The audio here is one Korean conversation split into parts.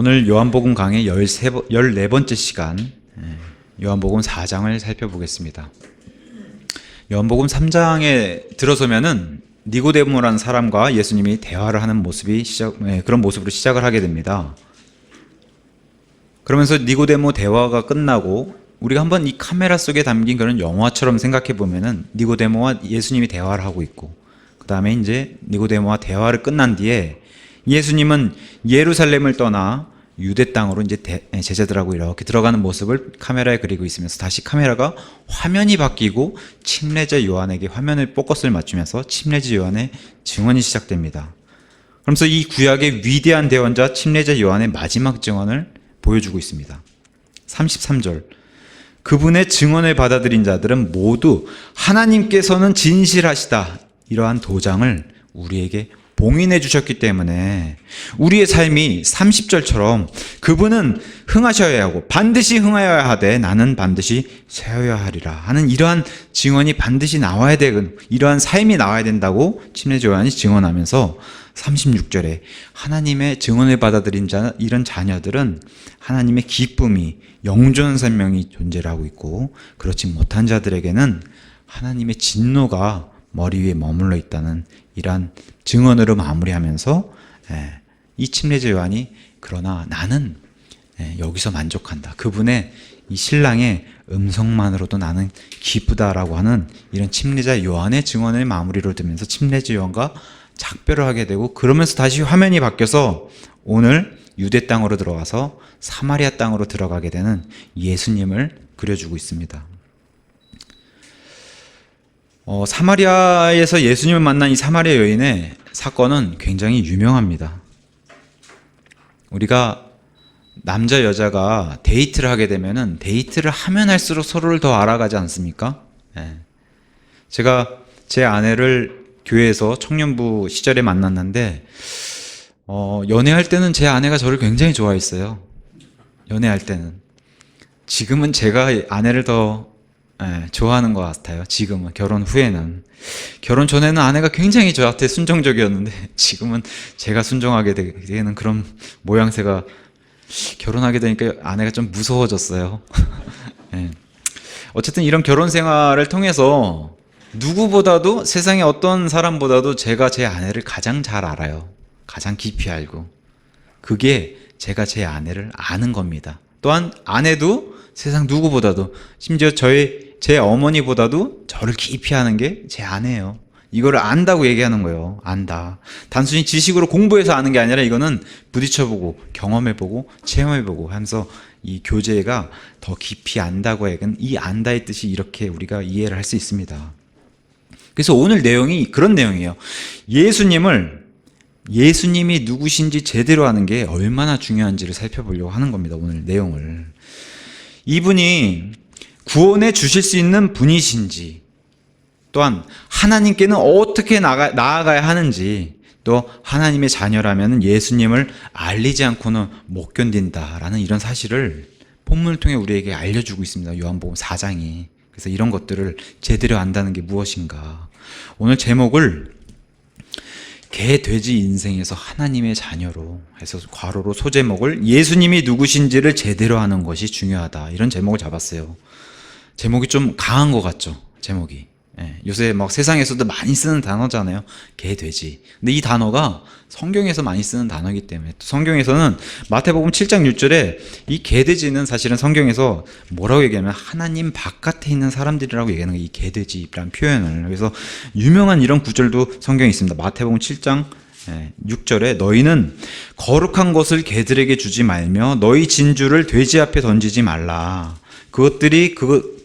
오늘 요한복음 강의 14번째 시간, 요한복음 4장을 살펴보겠습니다. 요한복음 3장에 들어서면은 니고데모라는 사람과 예수님이 대화를 하는 모습이 그런 모습으로 시작을 하게 됩니다. 그러면서 니고데모 대화가 끝나고 우리가 한번 이 카메라 속에 담긴 그런 영화처럼 생각해 보면은 니고데모와 예수님이 대화를 하고 있고, 그 다음에 이제 니고데모와 대화를 끝난 뒤에 예수님은 예루살렘을 떠나 유대 땅으로 이제 제자들하고 이렇게 들어가는 모습을 카메라에 그리고 있으면서 다시 카메라가 화면이 바뀌고 침례자 요한에게 화면을 포커스를 맞추면서 침례자 요한의 증언이 시작됩니다. 그러면서 이 구약의 위대한 대언자 침례자 요한의 마지막 증언을 보여주고 있습니다. 33절, 그분의 증언을 받아들인 자들은 모두 하나님께서는 진실하시다, 이러한 도장을 우리에게 봉인해 주셨기 때문에 우리의 삶이 30절처럼 그분은 흥하셔야 하고 반드시 흥하여야 하되 나는 반드시 쇠하여야 하리라 하는 이러한 증언이 반드시 나와야 되고, 이러한 삶이 나와야 된다고 침례자 요한이 증언하면서 36절에 하나님의 증언을 받아들인 이런 자녀들은 하나님의 기쁨이, 영존 생명이 존재를 하고 있고, 그렇지 못한 자들에게는 하나님의 진노가 머리 위에 머물러 있다는 이러한 증언으로 마무리하면서 이 침례자 요한이 그러나 나는 여기서 만족한다, 그분의 이 신랑의 음성만으로도 나는 기쁘다라고 하는 이런 침례자 요한의 증언을 마무리로 두면서 침례자 요한과 작별을 하게 되고, 그러면서 다시 화면이 바뀌어서 오늘 유대 땅으로 들어가서 사마리아 땅으로 들어가게 되는 예수님을 그려주고 있습니다. 사마리아에서 예수님을 만난 이 사마리아 여인의 사건은 굉장히 유명합니다. 우리가 남자 여자가 데이트를 하게 되면은 데이트를 하면 할수록 서로를 더 알아가지 않습니까? 제가 제 아내를 교회에서 청년부 시절에 만났는데 연애할 때는 제 아내가 저를 굉장히 좋아했어요. 연애할 때는. 지금은 제가 아내를 더 좋아하는 것 같아요. 지금은, 결혼 후에는. 결혼 전에는 아내가 굉장히 저한테 순종적이었는데 지금은 제가 순종하게 되는 그런 모양새가, 결혼하게 되니까 아내가 좀 무서워졌어요. 어쨌든 이런 결혼 생활을 통해서 누구보다도, 세상의 어떤 사람보다도 제가 제 아내를 가장 잘 알아요. 가장 깊이 알고. 그게 제가 제 아내를 아는 겁니다. 또한 아내도 세상 누구보다도, 심지어 제 어머니보다도 저를 깊이 아는 게 제 아내예요. 이거를 안다고 얘기하는 거예요. 안다. 단순히 지식으로 공부해서 아는 게 아니라 이거는 부딪혀보고 경험해보고 체험해보고 하면서 이 교제가 더 깊이 안다고 해야, 이 안다의 뜻이 이렇게 우리가 이해를 할 수 있습니다. 그래서 오늘 내용이 그런 내용이에요. 예수님이 누구신지 제대로 아는 게 얼마나 중요한지를 살펴보려고 하는 겁니다. 오늘 내용을. 이분이 구원해 주실 수 있는 분이신지, 또한 하나님께는 어떻게 나아가야 하는지, 또 하나님의 자녀라면 예수님을 알리지 않고는 못 견딘다라는 이런 사실을 본문을 통해 우리에게 알려주고 있습니다. 요한복음 4장이. 그래서 이런 것들을 제대로 안다는 게 무엇인가. 오늘 제목을 개, 돼지 인생에서 하나님의 자녀로 해서 괄호로 소제목을 예수님이 누구신지를 제대로 하는 것이 중요하다, 이런 제목을 잡았어요. 제목이 좀 강한 것 같죠? 제목이. 요새 막 세상에서도 많이 쓰는 단어잖아요. 개, 돼지. 근데 이 단어가 성경에서 많이 쓰는 단어이기 때문에, 또 성경에서는 마태복음 7장 6절에 이 개, 돼지는 사실은 성경에서 뭐라고 얘기하면 하나님 바깥에 있는 사람들이라고 얘기하는 거예요. 이 개, 돼지라는 표현을. 그래서 유명한 이런 구절도 성경에 있습니다. 마태복음 7장 6절에 너희는 거룩한 것을 개들에게 주지 말며 너희 진주를 돼지 앞에 던지지 말라. 그것들을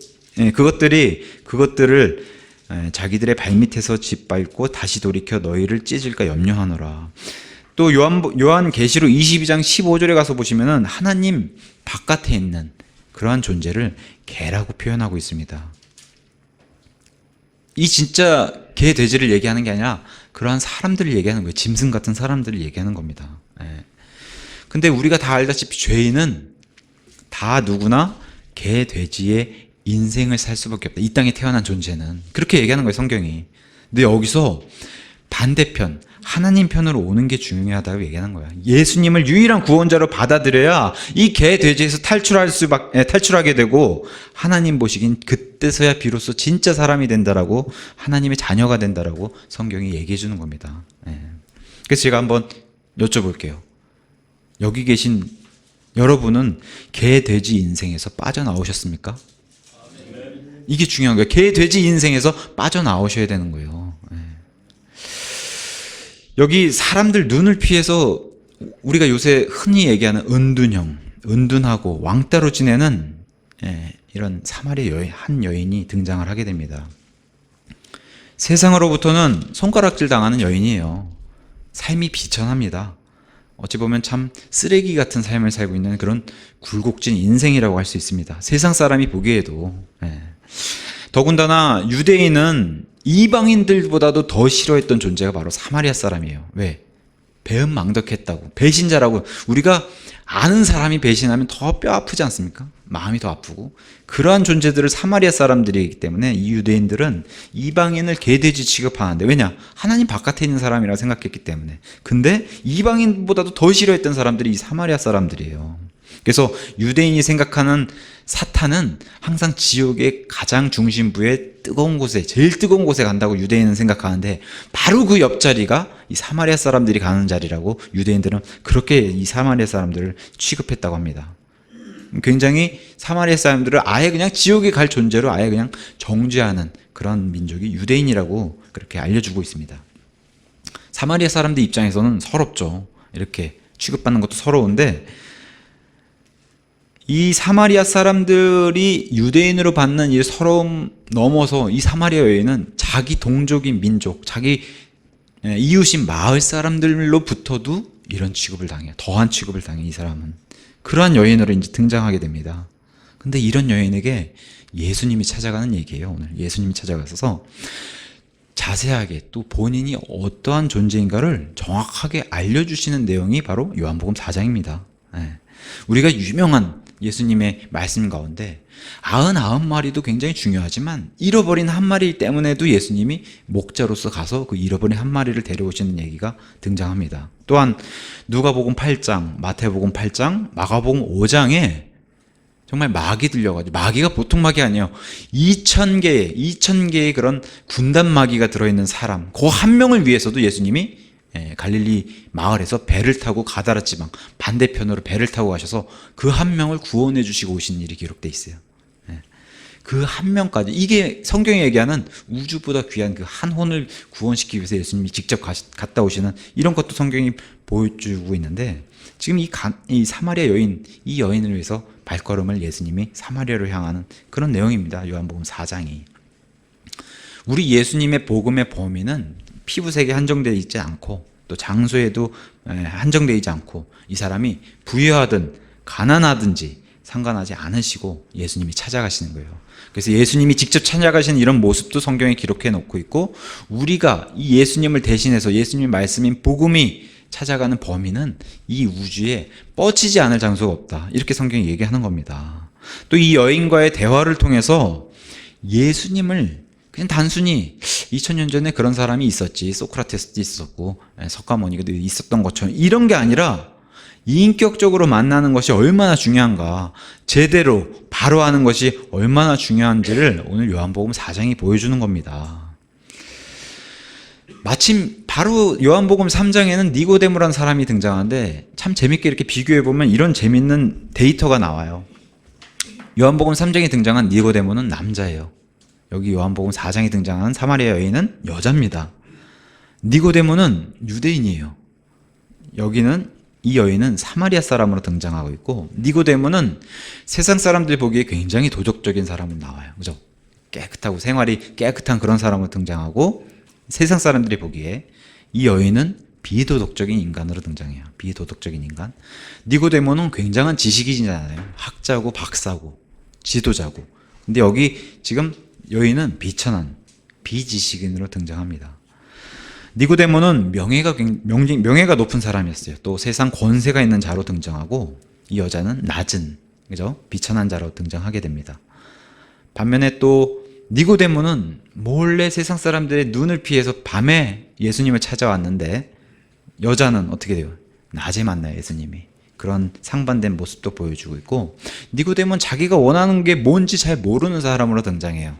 자기들의 발밑에서 짓밟고 다시 돌이켜 너희를 찢을까 염려하노라. 또 요한계시록 22장 15절에 가서 보시면은 하나님 바깥에 있는 그러한 존재를 개라고 표현하고 있습니다. 이 진짜 개, 돼지를 얘기하는 게 아니라 그러한 사람들을 얘기하는 거예요. 짐승 같은 사람들을 얘기하는 겁니다. 근데 우리가 다 알다시피 죄인은 다 누구나 개, 돼지의 인생을 살 수밖에 없다. 이 땅에 태어난 존재는. 그렇게 얘기하는 거예요, 성경이. 근데 여기서 반대편 하나님 편으로 오는 게 중요하다고 얘기하는 거야. 예수님을 유일한 구원자로 받아들여야 이 개 돼지에서 탈출하게 되고 하나님 보시긴 그때서야 비로소 진짜 사람이 된다라고, 하나님의 자녀가 된다라고 성경이 얘기해 주는 겁니다. 그래서 제가 한번 여쭤볼게요. 여기 계신 여러분은 개 돼지 인생에서 빠져나오셨습니까? 이게 중요한 거예요. 개 돼지 인생에서 빠져나오셔야 되는 거예요. 여기 사람들 눈을 피해서 우리가 요새 흔히 얘기하는 은둔형, 은둔하고 왕따로 지내는 이런 사마리아 한 여인이 등장을 하게 됩니다. 세상으로부터는 손가락질 당하는 여인이에요. 삶이 비천합니다. 어찌 보면 참 쓰레기 같은 삶을 살고 있는 그런 굴곡진 인생이라고 할 수 있습니다. 세상 사람이 보기에도. 더군다나 유대인은 이방인들보다도 더 싫어했던 존재가 바로 사마리아 사람이에요. 왜? 배은망덕했다고, 배신자라고. 우리가 아는 사람이 배신하면 더 뼈 아프지 않습니까? 마음이 더 아프고. 그러한 존재들을 사마리아 사람들이기 때문에 이 유대인들은 이방인을 개돼지 취급하는데, 왜냐? 하나님 바깥에 있는 사람이라고 생각했기 때문에. 근데 이방인보다도 더 싫어했던 사람들이 이 사마리아 사람들이에요. 그래서 유대인이 생각하는 사탄은 항상 지옥의 가장 중심부에 뜨거운 곳에, 제일 뜨거운 곳에 간다고 유대인은 생각하는데, 바로 그 옆자리가 이 사마리아 사람들이 가는 자리라고 유대인들은 그렇게 이 사마리아 사람들을 취급했다고 합니다. 굉장히 사마리아 사람들을 아예 그냥 지옥에 갈 존재로 아예 그냥 정죄하는 그런 민족이 유대인이라고 그렇게 알려주고 있습니다. 사마리아 사람들 입장에서는 서럽죠. 이렇게 취급받는 것도 서러운데, 이 사마리아 사람들이 유대인으로 받는 이 서러움 넘어서 이 사마리아 여인은 자기 동족인 민족, 자기 이웃인 마을 사람들로부터도 이런 취급을 당해요. 더한 취급을 당해, 이 사람은. 그러한 여인으로 이제 등장하게 됩니다. 근데 이런 여인에게 예수님이 찾아가는 얘기예요, 오늘. 예수님이 찾아가서 자세하게 또 본인이 어떠한 존재인가를 정확하게 알려주시는 내용이 바로 요한복음 4장입니다. 우리가 유명한 예수님의 말씀 가운데 99마리도 굉장히 중요하지만 잃어버린 한 마리 때문에도 예수님이 목자로서 가서 그 잃어버린 한 마리를 데려오시는 얘기가 등장합니다. 또한 누가복음 8장, 마태복음 8장, 마가복음 5장에 정말 마귀 들려가지고, 마귀가 보통 마귀 아니에요. 2,000개의 그런 군단 마귀가 들어있는 사람, 그 한 명을 위해서도 예수님이 갈릴리 마을에서 배를 타고 가다라 지방 반대편으로 배를 타고 가셔서 그 한 명을 구원해 주시고 오신 일이 기록되어 있어요. 그 한 명까지, 이게 성경이 얘기하는 우주보다 귀한 그 한 혼을 구원시키기 위해서 예수님이 직접 갔다 오시는 이런 것도 성경이 보여주고 있는데, 지금 이 사마리아 여인, 이 여인을 위해서 발걸음을 예수님이 사마리아로 향하는 그런 내용입니다. 요한복음 4장이. 우리 예수님의 복음의 범위는 피부색에 한정되어 있지 않고 또 장소에도 한정되어 있지 않고, 이 사람이 부유하든 가난하든지 상관하지 않으시고 예수님이 찾아가시는 거예요. 그래서 예수님이 직접 찾아가시는 이런 모습도 성경에 기록해 놓고 있고, 우리가 이 예수님을 대신해서 예수님의 말씀인 복음이 찾아가는 범위는 이 우주에 뻗치지 않을 장소가 없다, 이렇게 성경이 얘기하는 겁니다. 또 이 여인과의 대화를 통해서 예수님을 그냥 단순히 2000년 전에 그런 사람이 있었지, 소크라테스도 있었고 석가모니도 있었던 것처럼 이런 게 아니라, 인격적으로 만나는 것이 얼마나 중요한가, 제대로 바로 하는 것이 얼마나 중요한지를 오늘 요한복음 4장이 보여주는 겁니다. 마침 바로 요한복음 3장에는 니고데모라는 사람이 등장하는데, 참 재밌게 이렇게 비교해보면 이런 재밌는 데이터가 나와요. 요한복음 3장에 등장한 니고데모는 남자예요. 여기 요한복음 4장에 등장하는 사마리아 여인은 여자입니다. 니고데모는 유대인이에요. 여기는 이 여인은 사마리아 사람으로 등장하고 있고, 니고데모는 세상 사람들이 보기에 굉장히 도덕적인 사람으로 나와요. 그죠? 깨끗하고 생활이 깨끗한 그런 사람으로 등장하고, 세상 사람들이 보기에 이 여인은 비도덕적인 인간으로 등장해요. 비도덕적인 인간. 니고데모는 굉장한 지식인이잖아요. 학자고 박사고 지도자고. 근데 여기 지금 여인은 비천한 비지식인으로 등장합니다. 니고데모는 명예가 높은 사람이었어요. 또 세상 권세가 있는 자로 등장하고, 이 여자는 낮은, 그죠? 비천한 자로 등장하게 됩니다. 반면에 또 니고데모는 몰래 세상 사람들의 눈을 피해서 밤에 예수님을 찾아왔는데 여자는 어떻게 돼요? 낮에 만나요, 예수님이. 그런 상반된 모습도 보여주고 있고, 니고데모는 자기가 원하는 게 뭔지 잘 모르는 사람으로 등장해요.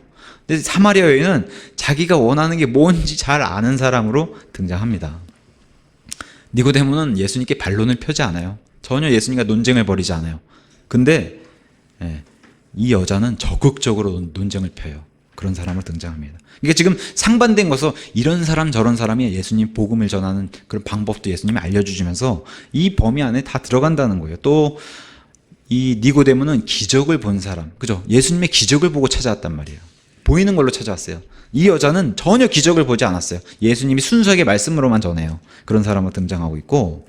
근데 사마리아 여인은 자기가 원하는 게 뭔지 잘 아는 사람으로 등장합니다. 니고데모는 예수님께 반론을 펴지 않아요. 전혀 예수님과 논쟁을 벌이지 않아요. 근데 이 여자는 적극적으로 논쟁을 펴요. 그런 사람으로 등장합니다. 그러니까 지금 상반된 것은 이런 사람 저런 사람이 예수님 복음을 전하는 그런 방법도 예수님이 알려주시면서 이 범위 안에 다 들어간다는 거예요. 또 이 니고데모는 기적을 본 사람, 그죠? 예수님의 기적을 보고 찾아왔단 말이에요. 보이는 걸로 찾아왔어요. 이 여자는 전혀 기적을 보지 않았어요. 예수님이 순수하게 말씀으로만 전해요. 그런 사람으로 등장하고 있고,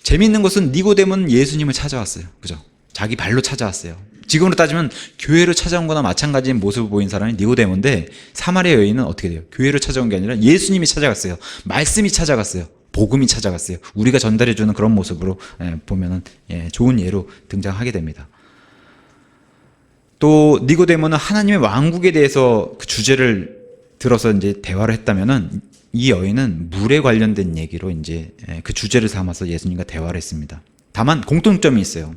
재미있는 것은 니고데모는 예수님을 찾아왔어요. 그죠? 자기 발로 찾아왔어요. 지금으로 따지면 교회로 찾아온 거나 마찬가지인 모습을 보인 사람이 니고데모인데, 사마리아 여인은 어떻게 돼요? 교회로 찾아온 게 아니라 예수님이 찾아갔어요. 말씀이 찾아갔어요. 복음이 찾아갔어요. 우리가 전달해주는 그런 모습으로 보면은 좋은 예로 등장하게 됩니다. 또 니고데모는 하나님의 왕국에 대해서 그 주제를 들어서 이제 대화를 했다면은, 이 여인은 물에 관련된 얘기로 이제 그 주제를 삼아서 예수님과 대화를 했습니다. 다만 공통점이 있어요.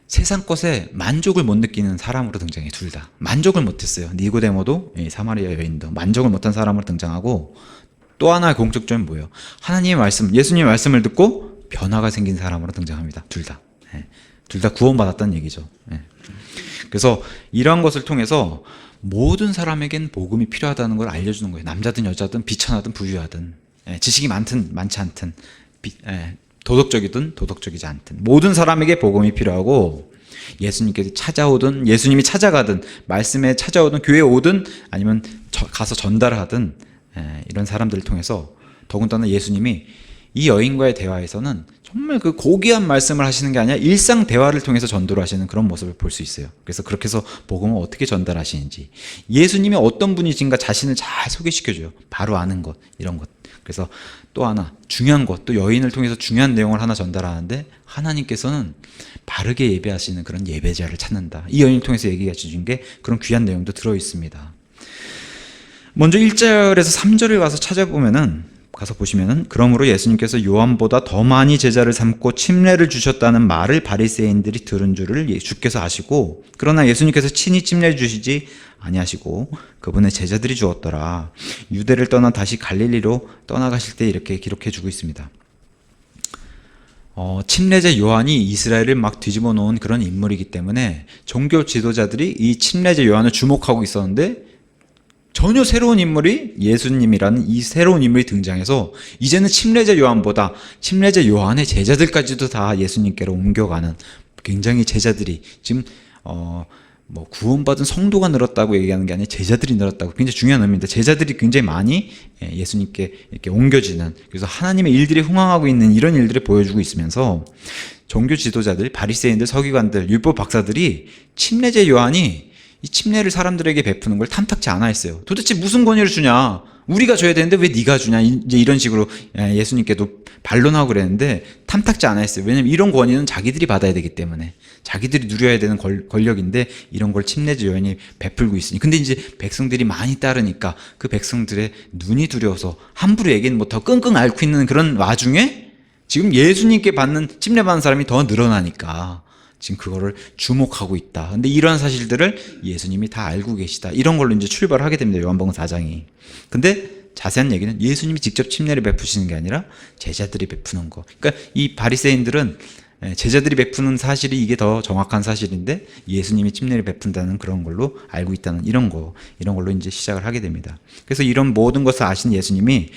세상 것에 만족을 못 느끼는 사람으로 등장해. 둘 다 만족을 못했어요. 니고데모도 사마리아 여인도 만족을 못한 사람으로 등장하고, 또 하나의 공통점은 뭐예요? 하나님의 말씀, 예수님의 말씀을 듣고 변화가 생긴 사람으로 등장합니다. 둘 다. 둘 다 구원받았다는 얘기죠. 그래서 이러한 것을 통해서 모든 사람에겐 복음이 필요하다는 걸 알려주는 거예요. 남자든 여자든 비천하든 부유하든, 지식이 많든 많지 않든, 도덕적이든 도덕적이지 않든 모든 사람에게 복음이 필요하고, 예수님께서 찾아오든 예수님이 찾아가든 말씀에 찾아오든 교회에 오든 아니면 가서 전달하든 이런 사람들을 통해서, 더군다나 예수님이 이 여인과의 대화에서는 정말 그 고귀한 말씀을 하시는 게 아니라 일상 대화를 통해서 전도를 하시는 그런 모습을 볼 수 있어요. 그래서 그렇게 해서 복음을 어떻게 전달하시는지, 예수님이 어떤 분이신가 자신을 잘 소개시켜줘요. 바로 아는 것, 이런 것. 그래서 또 하나 중요한 것, 또 여인을 통해서 중요한 내용을 하나 전달하는데, 하나님께서는 바르게 예배하시는 그런 예배자를 찾는다. 이 여인을 통해서 얘기해 주신 게 그런 귀한 내용도 들어있습니다. 먼저 1절에서 3절을 가서 보시면은, 그러므로 예수님께서 요한보다 더 많이 제자를 삼고 침례를 주셨다는 말을 바리새인들이 들은 줄을 주께서 아시고, 그러나 예수님께서 친히 침례를 주시지 아니하시고 그분의 제자들이 주었더라. 유대를 떠나 다시 갈릴리로 떠나가실 때 이렇게 기록해 주고 있습니다. 침례자 요한이 이스라엘을 막 뒤집어 놓은 그런 인물이기 때문에 종교 지도자들이 이 침례자 요한을 주목하고 있었는데, 전혀 새로운 인물이, 예수님이라는 이 새로운 인물이 등장해서 이제는 침례자 요한보다 침례자 요한의 제자들까지도 다 예수님께로 옮겨가는, 굉장히 제자들이 지금 구원받은 성도가 늘었다고 얘기하는 게 아니라 제자들이 늘었다고, 굉장히 중요한 의미인데, 제자들이 굉장히 많이 예수님께 이렇게 옮겨지는, 그래서 하나님의 일들이 흥황하고 있는 이런 일들을 보여주고 있으면서, 종교 지도자들, 바리새인들, 서기관들, 율법 박사들이 침례자 요한이 이 침례를 사람들에게 베푸는 걸 탐탁지 않아 했어요. 도대체 무슨 권위를 주냐? 우리가 줘야 되는데 왜 네가 주냐? 이제 이런 식으로 예수님께도 반론하고 그랬는데 탐탁지 않아 했어요. 왜냐면 이런 권위는 자기들이 받아야 되기 때문에, 자기들이 누려야 되는 권력인데 이런 걸 침례자 요한이 베풀고 있으니. 근데 이제 백성들이 많이 따르니까 그 백성들의 눈이 두려워서 함부로 얘기는 못하고 끙끙 앓고 있는 그런 와중에 지금 예수님께 침례 받는 사람이 더 늘어나니까 지금 그거를 주목하고 있다. 근데 이러한 사실들을 예수님이 다 알고 계시다. 이런 걸로 이제 출발하게 됩니다. 요한복음 4장이. 근데 자세한 얘기는 예수님이 직접 침례를 베푸시는 게 아니라 제자들이 베푸는 거. 그러니까 이 바리새인들은 제자들이 베푸는 사실이 이게 더 정확한 사실인데, 예수님이 침례를 베푼다는 그런 걸로 알고 있다는 이런 걸로 이제 시작을 하게 됩니다. 그래서 이런 모든 것을 아신 예수님이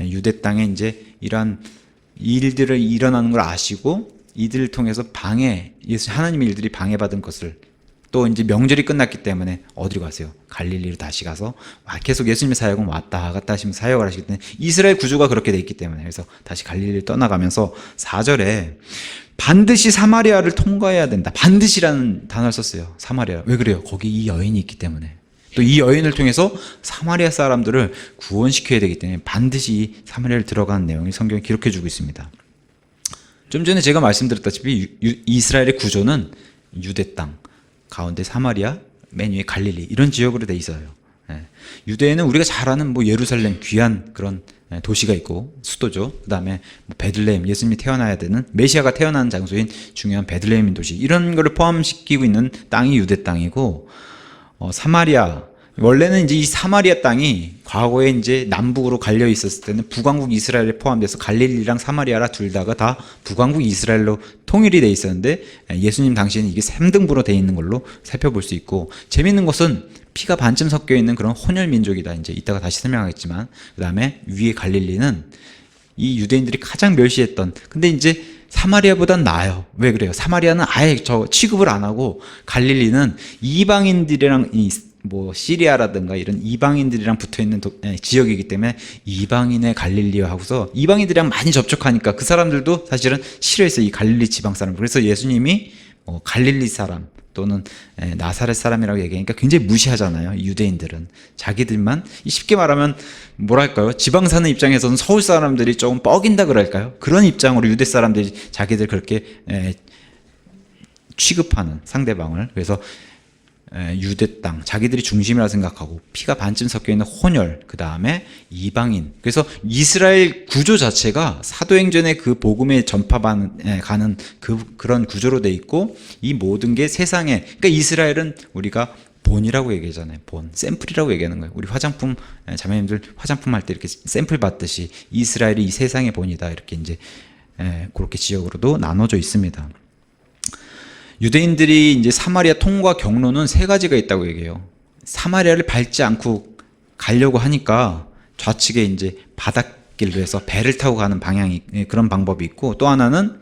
유대 땅에 이제 이러한 일들을 일어나는 걸 아시고, 이들을 통해서 하나님의 일들이 방해받은 것을, 또 이제 명절이 끝났기 때문에 어디로 가세요? 갈릴리로 다시 가서 계속 예수님의 사역은 왔다 갔다 하시면서 사역을 하시기 때문에, 이스라엘 구조가 그렇게 돼 있기 때문에, 그래서 다시 갈릴리를 떠나가면서 4절에 반드시 사마리아를 통과해야 된다. 반드시라는 단어를 썼어요. 사마리아. 왜 그래요? 거기 이 여인이 있기 때문에. 또 이 여인을 통해서 사마리아 사람들을 구원시켜야 되기 때문에 반드시 사마리아를 들어가는 내용을 성경에 기록해 주고 있습니다. 좀 전에 제가 말씀드렸다시피 이스라엘의 구조는 유대 땅 가운데 사마리아, 맨 위에 갈릴리 이런 지역으로 돼 있어요. 예. 유대에는 우리가 잘 아는 뭐 예루살렘 귀한 그런 도시가 있고 수도죠. 그다음에 뭐 베들레헴 예수님이 태어나야 되는 메시아가 태어나는 장소인 중요한 베들레헴인 도시 이런 거를 포함시키고 있는 땅이 유대 땅이고 사마리아 원래는 이제 이 사마리아 땅이 과거에 이제 남북으로 갈려 있었을 때는 북왕국 이스라엘에 포함돼서 갈릴리랑 사마리아라 둘 다가 다 북왕국 이스라엘로 통일이 돼 있었는데 예수님 당시에는 이게 3등분으로 돼 있는 걸로 살펴볼 수 있고 재밌는 것은 피가 반쯤 섞여 있는 그런 혼혈 민족이다. 이제 이따가 다시 설명하겠지만 그다음에 위에 갈릴리는 이 유대인들이 가장 멸시했던 근데 이제 사마리아보단 나아요. 왜 그래요? 사마리아는 아예 저 취급을 안 하고 갈릴리는 이방인들이랑 뭐 시리아라든가 이런 이방인들이랑 붙어있는 지역이기 때문에 이방인의 갈릴리와 하고서 이방인들이랑 많이 접촉하니까 그 사람들도 사실은 싫어했어요. 이 갈릴리 지방 사람. 그래서 예수님이 갈릴리 사람 또는 나사렛 사람이라고 얘기하니까 굉장히 무시하잖아요. 유대인들은 자기들만 쉽게 말하면 뭐랄까요? 지방 사는 입장에서는 서울 사람들이 조금 뻐긴다 그럴까요? 그런 입장으로 유대 사람들이 자기들 그렇게 취급하는 상대방을 그래서 유대 땅 자기들이 중심이라 생각하고 피가 반쯤 섞여 있는 혼혈 그 다음에 이방인 그래서 이스라엘 구조 자체가 사도행전의 그 복음의 가는 그런 구조로 돼 있고 이 모든 게 세상에 그러니까 이스라엘은 우리가 본이라고 얘기하잖아요. 본 샘플이라고 얘기하는 거예요. 우리 화장품 자매님들 화장품 할 때 이렇게 샘플 받듯이 이스라엘이 이 세상의 본이다 이렇게 이제 그렇게 지역으로도 나눠져 있습니다. 유대인들이 이제 사마리아 통과 경로는 3가지가 있다고 얘기해요. 사마리아를 밟지 않고 가려고 하니까 좌측에 이제 바닷길로 해서 배를 타고 가는 방향이 그런 방법이 있고 또 하나는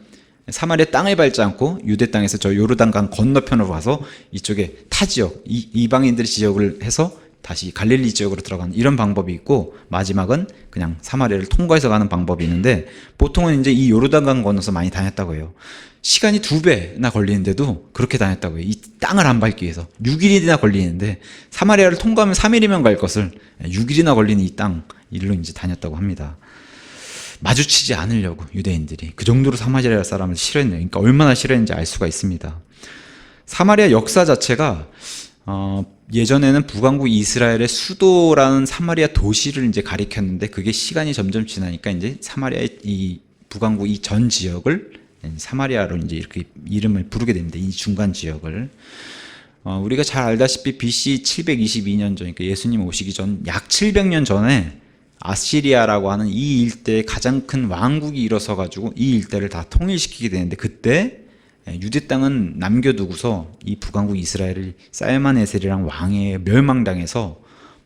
사마리아 땅을 밟지 않고 유대 땅에서 저 요르단강 건너편으로 가서 이쪽에 타 지역 이방인들의 지역을 해서 다시 갈릴리 지역으로 들어가는 이런 방법이 있고 마지막은 그냥 사마리아를 통과해서 가는 방법이 있는데 보통은 이제 이 요르단강 건너서 많이 다녔다고 해요. 시간이 2배나 걸리는데도 그렇게 다녔다고 해요. 이 땅을 안 밟기 위해서 6일이나 걸리는데 사마리아를 통과하면 3일이면 갈 것을 6일이나 걸리는 이 땅 일로 이제 다녔다고 합니다. 마주치지 않으려고 유대인들이 그 정도로 사마리아 사람을 싫어했네요. 그러니까 얼마나 싫어했는지 알 수가 있습니다. 사마리아 역사 자체가 예전에는 북왕국 이스라엘의 수도라는 사마리아 도시를 이제 가리켰는데 그게 시간이 점점 지나니까 이제 사마리아의 이 북왕국 이 전 지역을 사마리아로 이제 이렇게 이름을 부르게 됩니다. 이 중간 지역을. 우리가 잘 알다시피 BC 722년 전, 그러니까 예수님 오시기 전 약 700년 전에 아시리아라고 하는 이 일대에 가장 큰 왕국이 일어서가지고 이 일대를 다 통일시키게 되는데 그때 유대 땅은 남겨두고서 이 북왕국 이스라엘을 살만에셀이랑 왕에 멸망당해서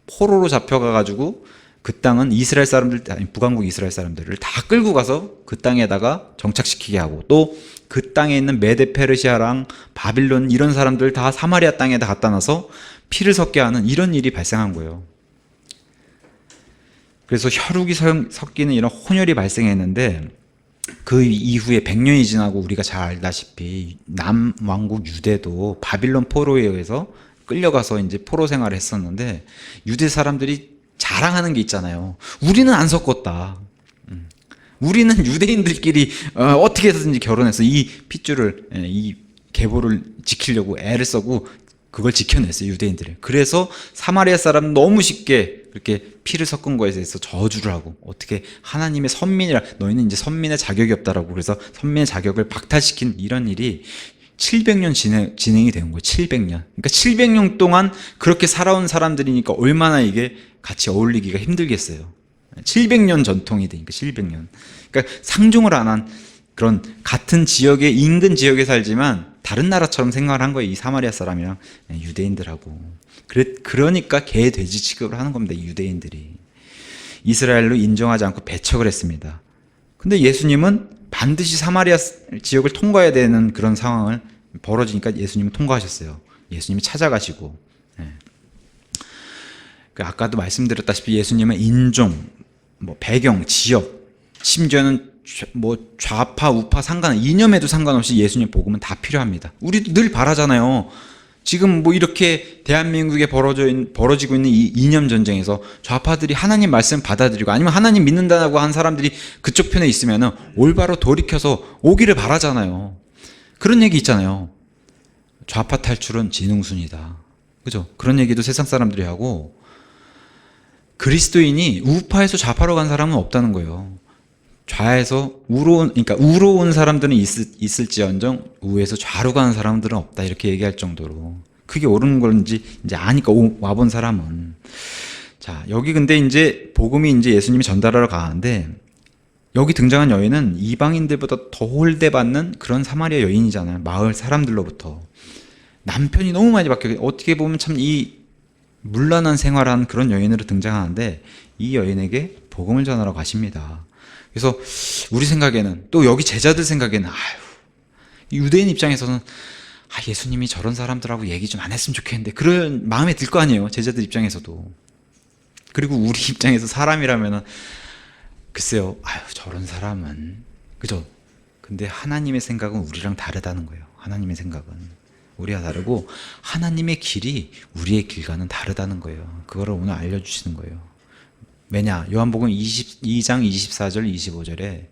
포로로 잡혀가가지고 그 땅은 이스라엘 사람들, 아니 북왕국 이스라엘 사람들을 다 끌고 가서 그 땅에다가 정착시키게 하고 또 그 땅에 있는 메데 페르시아랑 바빌론 이런 사람들 다 사마리아 땅에다 갖다 놔서 피를 섞게 하는 이런 일이 발생한 거예요. 그래서 혈육이 섞이는 이런 혼혈이 발생했는데 그 이후에 100년이 지나고 우리가 잘 알다시피 남왕국 유대도 바빌론 포로에 의해서 끌려가서 이제 포로 생활을 했었는데 유대 사람들이 자랑하는 게 있잖아요. 우리는 안 섞었다. 우리는 유대인들끼리 어떻게 해서든지 결혼해서 이 핏줄을 이 계보를 지키려고 애를 쓰고 그걸 지켜냈어요. 유대인들이. 그래서 사마리아 사람은 너무 쉽게 그렇게 피를 섞은 거에 대해서 저주를 하고 어떻게 하나님의 선민이라 너희는 이제 선민의 자격이 없다라고 그래서 선민의 자격을 박탈시킨 이런 일이 700년 진행이 된 거예요. 700년. 그러니까 700년 동안 그렇게 살아온 사람들이니까 얼마나 이게 같이 어울리기가 힘들겠어요. 700년 전통이 되니까 700년. 그러니까 상종을 안 한 그런 같은 지역에 인근 지역에 살지만 다른 나라처럼 생각을 한 거예요. 이 사마리아 사람이랑 유대인들하고. 그러니까 개 돼지 취급을 하는 겁니다. 이 유대인들이. 이스라엘로 인정하지 않고 배척을 했습니다. 근데 예수님은 반드시 사마리아 지역을 통과해야 되는 그런 상황을 벌어지니까 예수님은 통과하셨어요. 예수님이 찾아가시고. 아까도 말씀드렸다시피 예수님은 인종, 뭐 배경, 지역, 심지어는 뭐 좌파, 우파 이념에도 상관없이 예수님 복음은 다 필요합니다. 우리도 늘 바라잖아요. 지금 뭐 이렇게 대한민국에 벌어지고 있는 이 이념 전쟁에서 좌파들이 하나님 말씀 받아들이고 아니면 하나님 믿는다고 한 사람들이 그쪽 편에 있으면은 올바로 돌이켜서 오기를 바라잖아요. 그런 얘기 있잖아요. 좌파 탈출은 지능순이다. 그죠? 그런 얘기도 세상 사람들이 하고, 그리스도인이 우파에서 좌파로 간 사람은 없다는 거예요. 좌에서 그러니까 우로 온 사람들은 있을지언정 우에서 좌로 가는 사람들은 없다, 이렇게 얘기할 정도로. 그게 옳은 건지 이제 아니까 와본 사람은. 자, 여기 근데 이제 복음이 이제 예수님이 전달하러 가는데, 여기 등장한 여인은 이방인들보다 더 홀대받는 그런 사마리아 여인이잖아요. 마을 사람들로부터. 남편이 너무 많이 바뀌어, 어떻게 보면 참 이 문란한 생활한 그런 여인으로 등장하는데, 이 여인에게 복음을 전하러 가십니다. 그래서 우리 생각에는, 또 여기 제자들 생각에는, 유대인 입장에서는 예수님이 저런 사람들하고 얘기 좀 안 했으면 좋겠는데, 그런 마음에 들 거 아니에요, 제자들 입장에서도. 그리고 우리 입장에서 사람이라면은 글쎄요, 저런 사람은, 그죠? 근데 하나님의 생각은 우리랑 다르다는 거예요. 하나님의 생각은 우리와 다르고, 하나님의 길이 우리의 길과는 다르다는 거예요. 그거를 오늘 알려주시는 거예요. 왜냐? 요한복음 22장 24절 25절에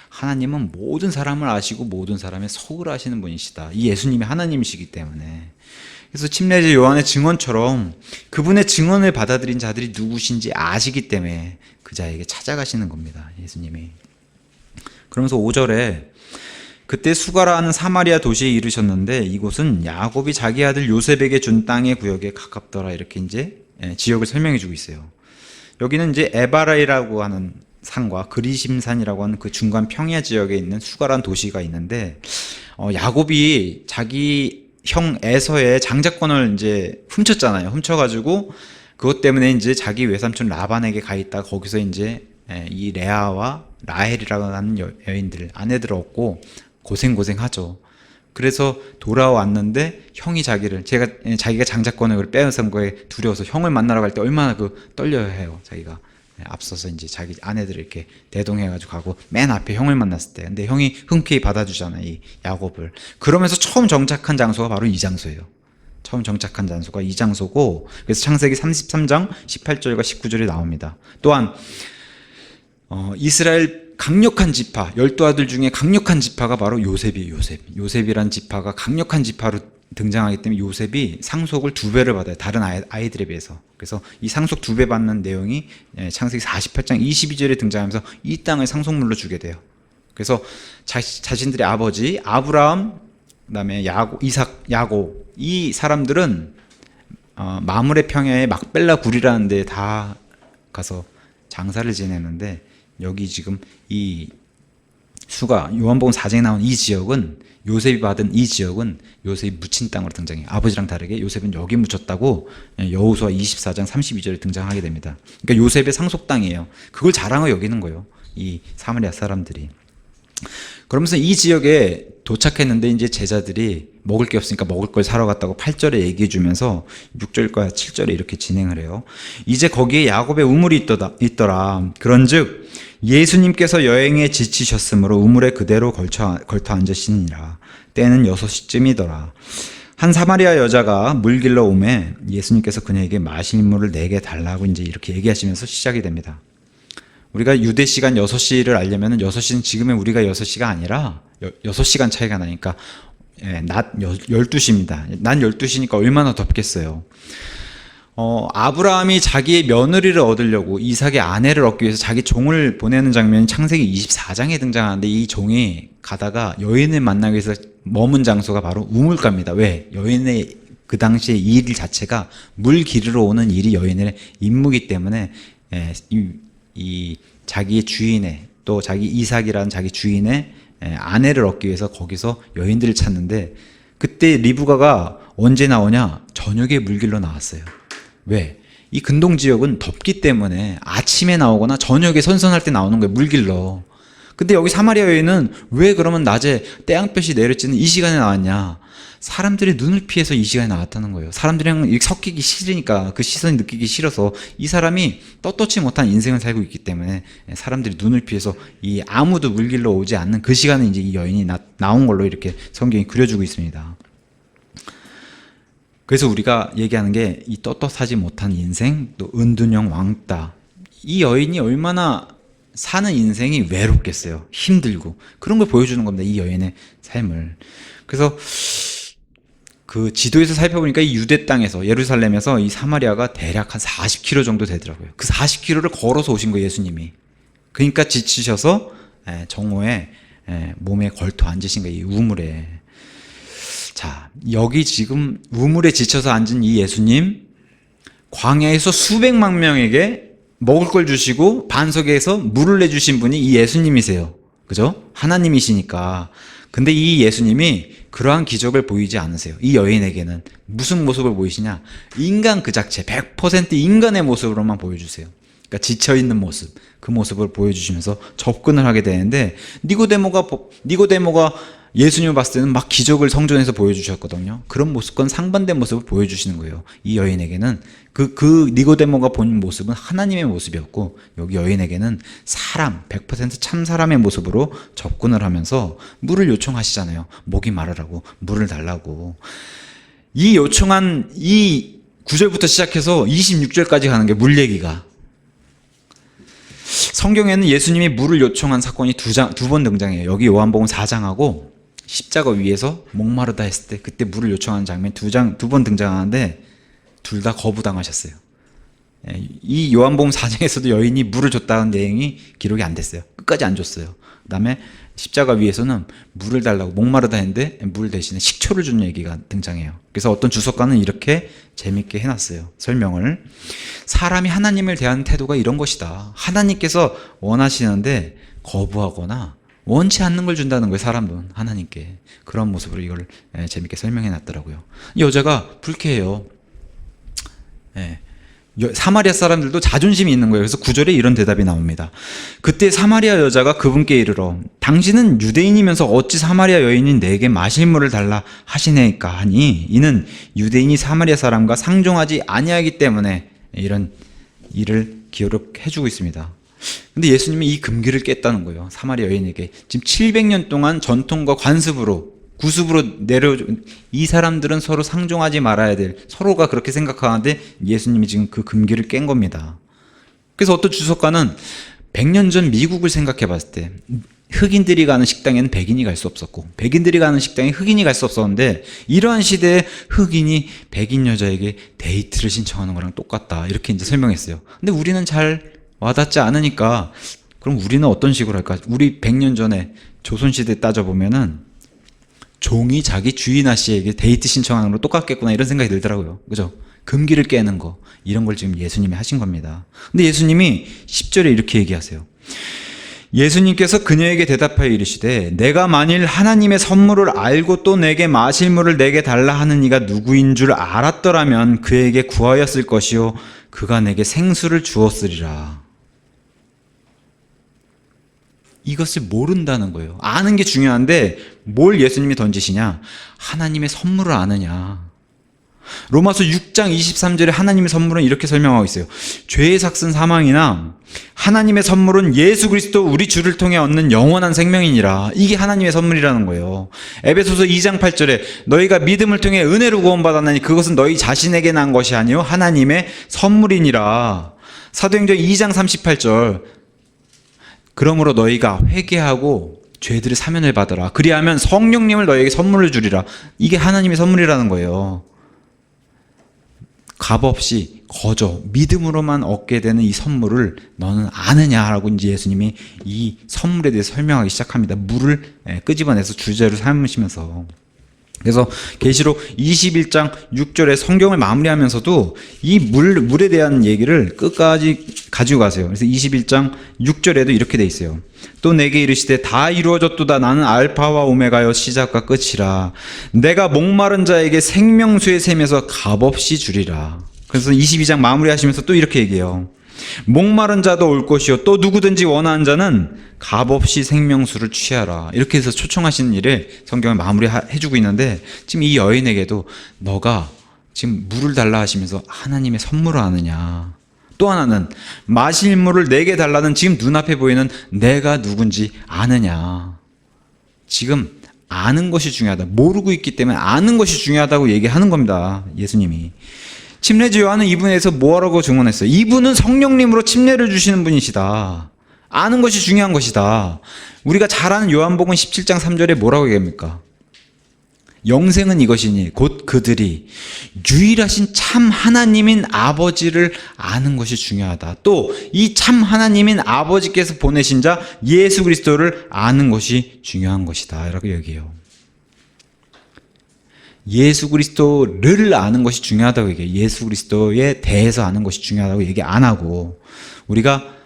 하나님은 모든 사람을 아시고 모든 사람의 속을 아시는 분이시다. 이 예수님이 하나님이시기 때문에. 그래서 침례자 요한의 증언처럼 그분의 증언을 받아들인 자들이 누구신지 아시기 때문에 그 자에게 찾아가시는 겁니다, 예수님이. 그러면서 5절에 그때 수가라 하는 사마리아 도시에 이르셨는데, 이곳은 야곱이 자기 아들 요셉에게 준 땅의 구역에 가깝더라, 이렇게 이제 지역을 설명해 주고 있어요. 여기는 이제 에바라이라고 하는 산과 그리심산이라고 하는 그 중간 평야 지역에 있는 수가라는 도시가 있는데, 야곱이 자기 형 에서의 장자권을 이제 훔쳤잖아요. 훔쳐가지고 그것 때문에 이제 자기 외삼촌 라반에게 가 있다가 거기서 이제 이 레아와 라헬이라고 하는 여인들, 아내들을 얻고 고생하죠. 그래서 돌아왔는데 형이 자기가 장자권을 빼앗은 거에 두려워서 형을 만나러 갈 때 얼마나 떨려 해요. 자기가 앞서서 이제 자기 아내들을 이렇게 대동해가지고 가고 맨 앞에 형을 만났을 때, 근데 형이 흔쾌히 받아주잖아요, 이 야곱을. 그러면서 처음 정착한 장소가 바로 이 장소예요. 처음 정착한 장소가 이 장소고, 그래서 창세기 33장 18절과 19절이 나옵니다. 또한 이스라엘 강력한 지파, 12아들 중에 강력한 지파가 바로 요셉이에요. 요셉이란 지파가 강력한 지파로 등장하기 때문에 요셉이 상속을 2배를 받아요, 다른 아이들에 비해서. 그래서 이 상속 2배 받는 내용이 창세기 48장 22절에 등장하면서 이 땅을 상속물로 주게 돼요. 그래서 자신들의 아버지 아브라함, 그다음에 이삭, 야곱, 이 사람들은 마므레 평야의 막벨라 굴이라는 데에 다 가서 장사를 지내는데, 여기 지금 이 수가 요한복음 4장에 나온 이 지역은, 요셉이 받은 이 지역은 요셉이 묻힌 땅으로 등장해요. 아버지랑 다르게 요셉은 여기 묻혔다고 여호수아 24장 32절에 등장하게 됩니다. 그러니까 요셉의 상속 땅이에요. 그걸 자랑을 여기는 거예요, 이 사마리아 사람들이. 그러면서 이 지역에 도착했는데 이제 제자들이 먹을 게 없으니까 먹을 걸 사러 갔다고 8절에 얘기해 주면서 6절과 7절에 이렇게 진행을 해요. 이제 거기에 야곱의 우물이 있더라. 그런즉 예수님께서 여행에 지치셨으므로 우물에 그대로 걸터 앉으시니라. 때는 6시쯤이더라. 한 사마리아 여자가 물 길러 오매 예수님께서 그녀에게 마실 물을 내게 달라고 이제 이렇게 얘기하시면서 시작이 됩니다. 우리가 유대 시간 6시를 알려면 6시는 지금의 우리가 6시가 아니라 6시간 차이가 나니까 낮 12시입니다. 낮 12시니까 얼마나 덥겠어요. 아브라함이 자기의 며느리를 얻으려고 이삭의 아내를 얻기 위해서 자기 종을 보내는 장면이 창세기 24장에 등장하는데, 이 종이 가다가 여인을 만나기 위해서 머문 장소가 바로 우물가입니다. 왜? 여인의 그 당시에 이 일 자체가 물 기르러 오는 일이 여인의 임무이기 때문에 이 자기의 주인의, 또 자기 이삭이라는 자기 주인의 아내를 얻기 위해서 거기서 여인들을 찾는데, 그때 리브가가 언제 나오냐? 저녁에 물 길러 나왔어요. 왜? 이 근동 지역은 덥기 때문에 아침에 나오거나 저녁에 선선할 때 나오는 거예요, 물 길러. 근데 여기 사마리아 여인은 왜 그러면 낮에 태양볕이 내려지는 이 시간에 나왔냐? 사람들이 눈을 피해서 이 시간에 나왔다는 거예요. 사람들이랑 섞이기 싫으니까, 그 시선이 느끼기 싫어서, 이 사람이 떳떳지 못한 인생을 살고 있기 때문에 사람들이 눈을 피해서 이 아무도 물 길러 오지 않는 그 시간에 이제 이 여인이 나온 걸로 이렇게 성경이 그려주고 있습니다. 그래서 우리가 얘기하는 게 이 떳떳하지 못한 인생, 또 은둔형 왕따, 이 여인이 얼마나 사는 인생이 외롭겠어요. 힘들고. 그런 걸 보여주는 겁니다, 이 여인의 삶을. 그래서 그 지도에서 살펴보니까 이 유대 땅에서 예루살렘에서 이 사마리아가 대략 한 40km 정도 되더라고요. 그 40km를 걸어서 오신 거예요, 예수님이. 그러니까 지치셔서 정오에 몸에 걸터 앉으신 거예요, 이 우물에. 자, 여기 지금 우물에 지쳐서 앉은 이 예수님, 광야에서 수백만 명에게 먹을 걸 주시고 반석에서 물을 내주신 분이 이 예수님이세요. 그죠? 하나님이시니까. 근데 이 예수님이 그러한 기적을 보이지 않으세요. 이 여인에게는 무슨 모습을 보이시냐? 인간 그 자체, 100% 인간의 모습으로만 보여주세요. 그러니까 지쳐있는 모습, 그 모습을 보여주시면서 접근을 하게 되는데, 니고데모가 예수님을 봤을 때는 막 기적을 성전에서 보여주셨거든요. 그런 모습과는 상반된 모습을 보여주시는 거예요. 이 여인에게는 그 니고데모가 본 모습은 하나님의 모습이었고, 여기 여인에게는 사람, 100% 참 사람의 모습으로 접근을 하면서 물을 요청하시잖아요. 목이 마르라고, 물을 달라고. 이 요청한 이 9절부터 시작해서 26절까지 가는 게 물 얘기가. 성경에는 예수님이 물을 요청한 사건이 두 번 등장해요. 여기 요한복음 4장하고 십자가 위에서 목마르다 했을 때 그때 물을 요청하는 장면이 두 번 등장하는데 둘 다 거부당하셨어요. 이 요한복음 4장에서도 여인이 물을 줬다는 내용이 기록이 안 됐어요. 끝까지 안 줬어요. 그 다음에 십자가 위에서는 물을 달라고 목마르다 했는데 물 대신에 식초를 준 얘기가 등장해요. 그래서 어떤 주석가는 이렇게 재밌게 해놨어요. 설명을. 사람이 하나님을 대하는 태도가 이런 것이다. 하나님께서 원하시는데 거부하거나 원치 않는 걸 준다는 거예요. 사람은 하나님께. 그런 모습으로 이걸 재밌게 설명해 놨더라고요. 여자가 불쾌해요. 사마리아 사람들도 자존심이 있는 거예요. 그래서 9절에 이런 대답이 나옵니다. 그때 사마리아 여자가 그분께 이르러 당신은 유대인이면서 어찌 사마리아 여인이 내게 마실 물을 달라 하시네이까 하니 이는 유대인이 사마리아 사람과 상종하지 아니하기 때문에 이런 일을 기록해주고 있습니다. 근데 예수님이 이 금기를 깼다는 거예요. 사마리아 여인에게. 지금 700년 동안 전통과 관습으로 구습으로 이 사람들은 서로 상종하지 말아야 될, 서로가 그렇게 생각하는데 예수님이 지금 그 금기를 깬 겁니다. 그래서 어떤 주석가는 100년 전 미국을 생각해 봤을 때 흑인들이 가는 식당에는 백인이 갈 수 없었고 백인들이 가는 식당에 흑인이 갈 수 없었는데 이러한 시대에 흑인이 백인 여자에게 데이트를 신청하는 거랑 똑같다, 이렇게 이제 설명했어요. 근데 우리는 잘 와닿지 않으니까 그럼 우리는 어떤 식으로 할까? 우리 100년 전에 조선시대 따져보면은 종이 자기 주인 아씨에게 데이트 신청하는 거 똑같겠구나, 이런 생각이 들더라고요. 그죠? 금기를 깨는 거, 이런 걸 지금 예수님이 하신 겁니다. 근데 예수님이 10절에 이렇게 얘기하세요. 예수님께서 그녀에게 대답하여 이르시되 내가 만일 하나님의 선물을 알고 또 내게 마실 물을 내게 달라 하는 이가 누구인 줄 알았더라면 그에게 구하였을 것이요 그가 내게 생수를 주었으리라. 이것을 모른다는 거예요. 아는 게 중요한데 뭘 예수님이 던지시냐? 하나님의 선물을 아느냐. 로마서 6장 23절에 하나님의 선물은 이렇게 설명하고 있어요. 죄의 삭슨 사망이나 하나님의 선물은 예수 그리스도 우리 주를 통해 얻는 영원한 생명이니라. 이게 하나님의 선물이라는 거예요. 에베소서 2장 8절에 너희가 믿음을 통해 은혜로 구원받았나니 그것은 너희 자신에게 난 것이 아니요 하나님의 선물이니라. 사도행전 2장 38절 그러므로 너희가 회개하고 죄들의 사면을 받으라. 그리하면 성령님을 너희에게 선물을 주리라. 이게 하나님의 선물이라는 거예요. 값없이 거저 믿음으로만 얻게 되는 이 선물을 너는 아느냐라고 이제 예수님이 이 선물에 대해서 설명하기 시작합니다. 물을 끄집어내서 주제로 삼으시면서. 그래서 계시록 21장 6절에 성경을 마무리하면서도 이 물에 대한 얘기를 끝까지 가지고 가세요. 그래서 21장 6절에도 이렇게 돼 있어요. 또 내게 이르시되 다 이루어졌도다. 나는 알파와 오메가여 시작과 끝이라. 내가 목마른 자에게 생명수의 샘에서 값없이 주리라. 그래서 22장 마무리하시면서 또 이렇게 얘기해요. 목마른 자도 올 것이요 또 누구든지 원하는 자는 값없이 생명수를 취하라. 이렇게 해서 초청하시는 일에 성경을 마무리해주고 있는데 지금 이 여인에게도 너가 지금 물을 달라 하시면서 하나님의 선물을 아느냐. 또 하나는 마실 물을 내게 달라는 지금 눈앞에 보이는 내가 누군지 아느냐. 지금 아는 것이 중요하다. 모르고 있기 때문에 아는 것이 중요하다고 얘기하는 겁니다. 예수님이. 침례주 요한은 이분에서 뭐라고 증언했어요? 이분은 성령님으로 침례를 주시는 분이시다. 아는 것이 중요한 것이다. 우리가 잘 아는 요한복음 17장 3절에 뭐라고 얘기합니까? 영생은 이것이니 곧 그들이 유일하신 참 하나님인 아버지를 아는 것이 중요하다. 또 이 참 하나님인 아버지께서 보내신 자 예수 그리스도를 아는 것이 중요한 것이다 라고 얘기해요. 예수 그리스도를 아는 것이 중요하다고 얘기해요. 예수 그리스도에 대해서 아는 것이 중요하다고 얘기 안 하고, 우리가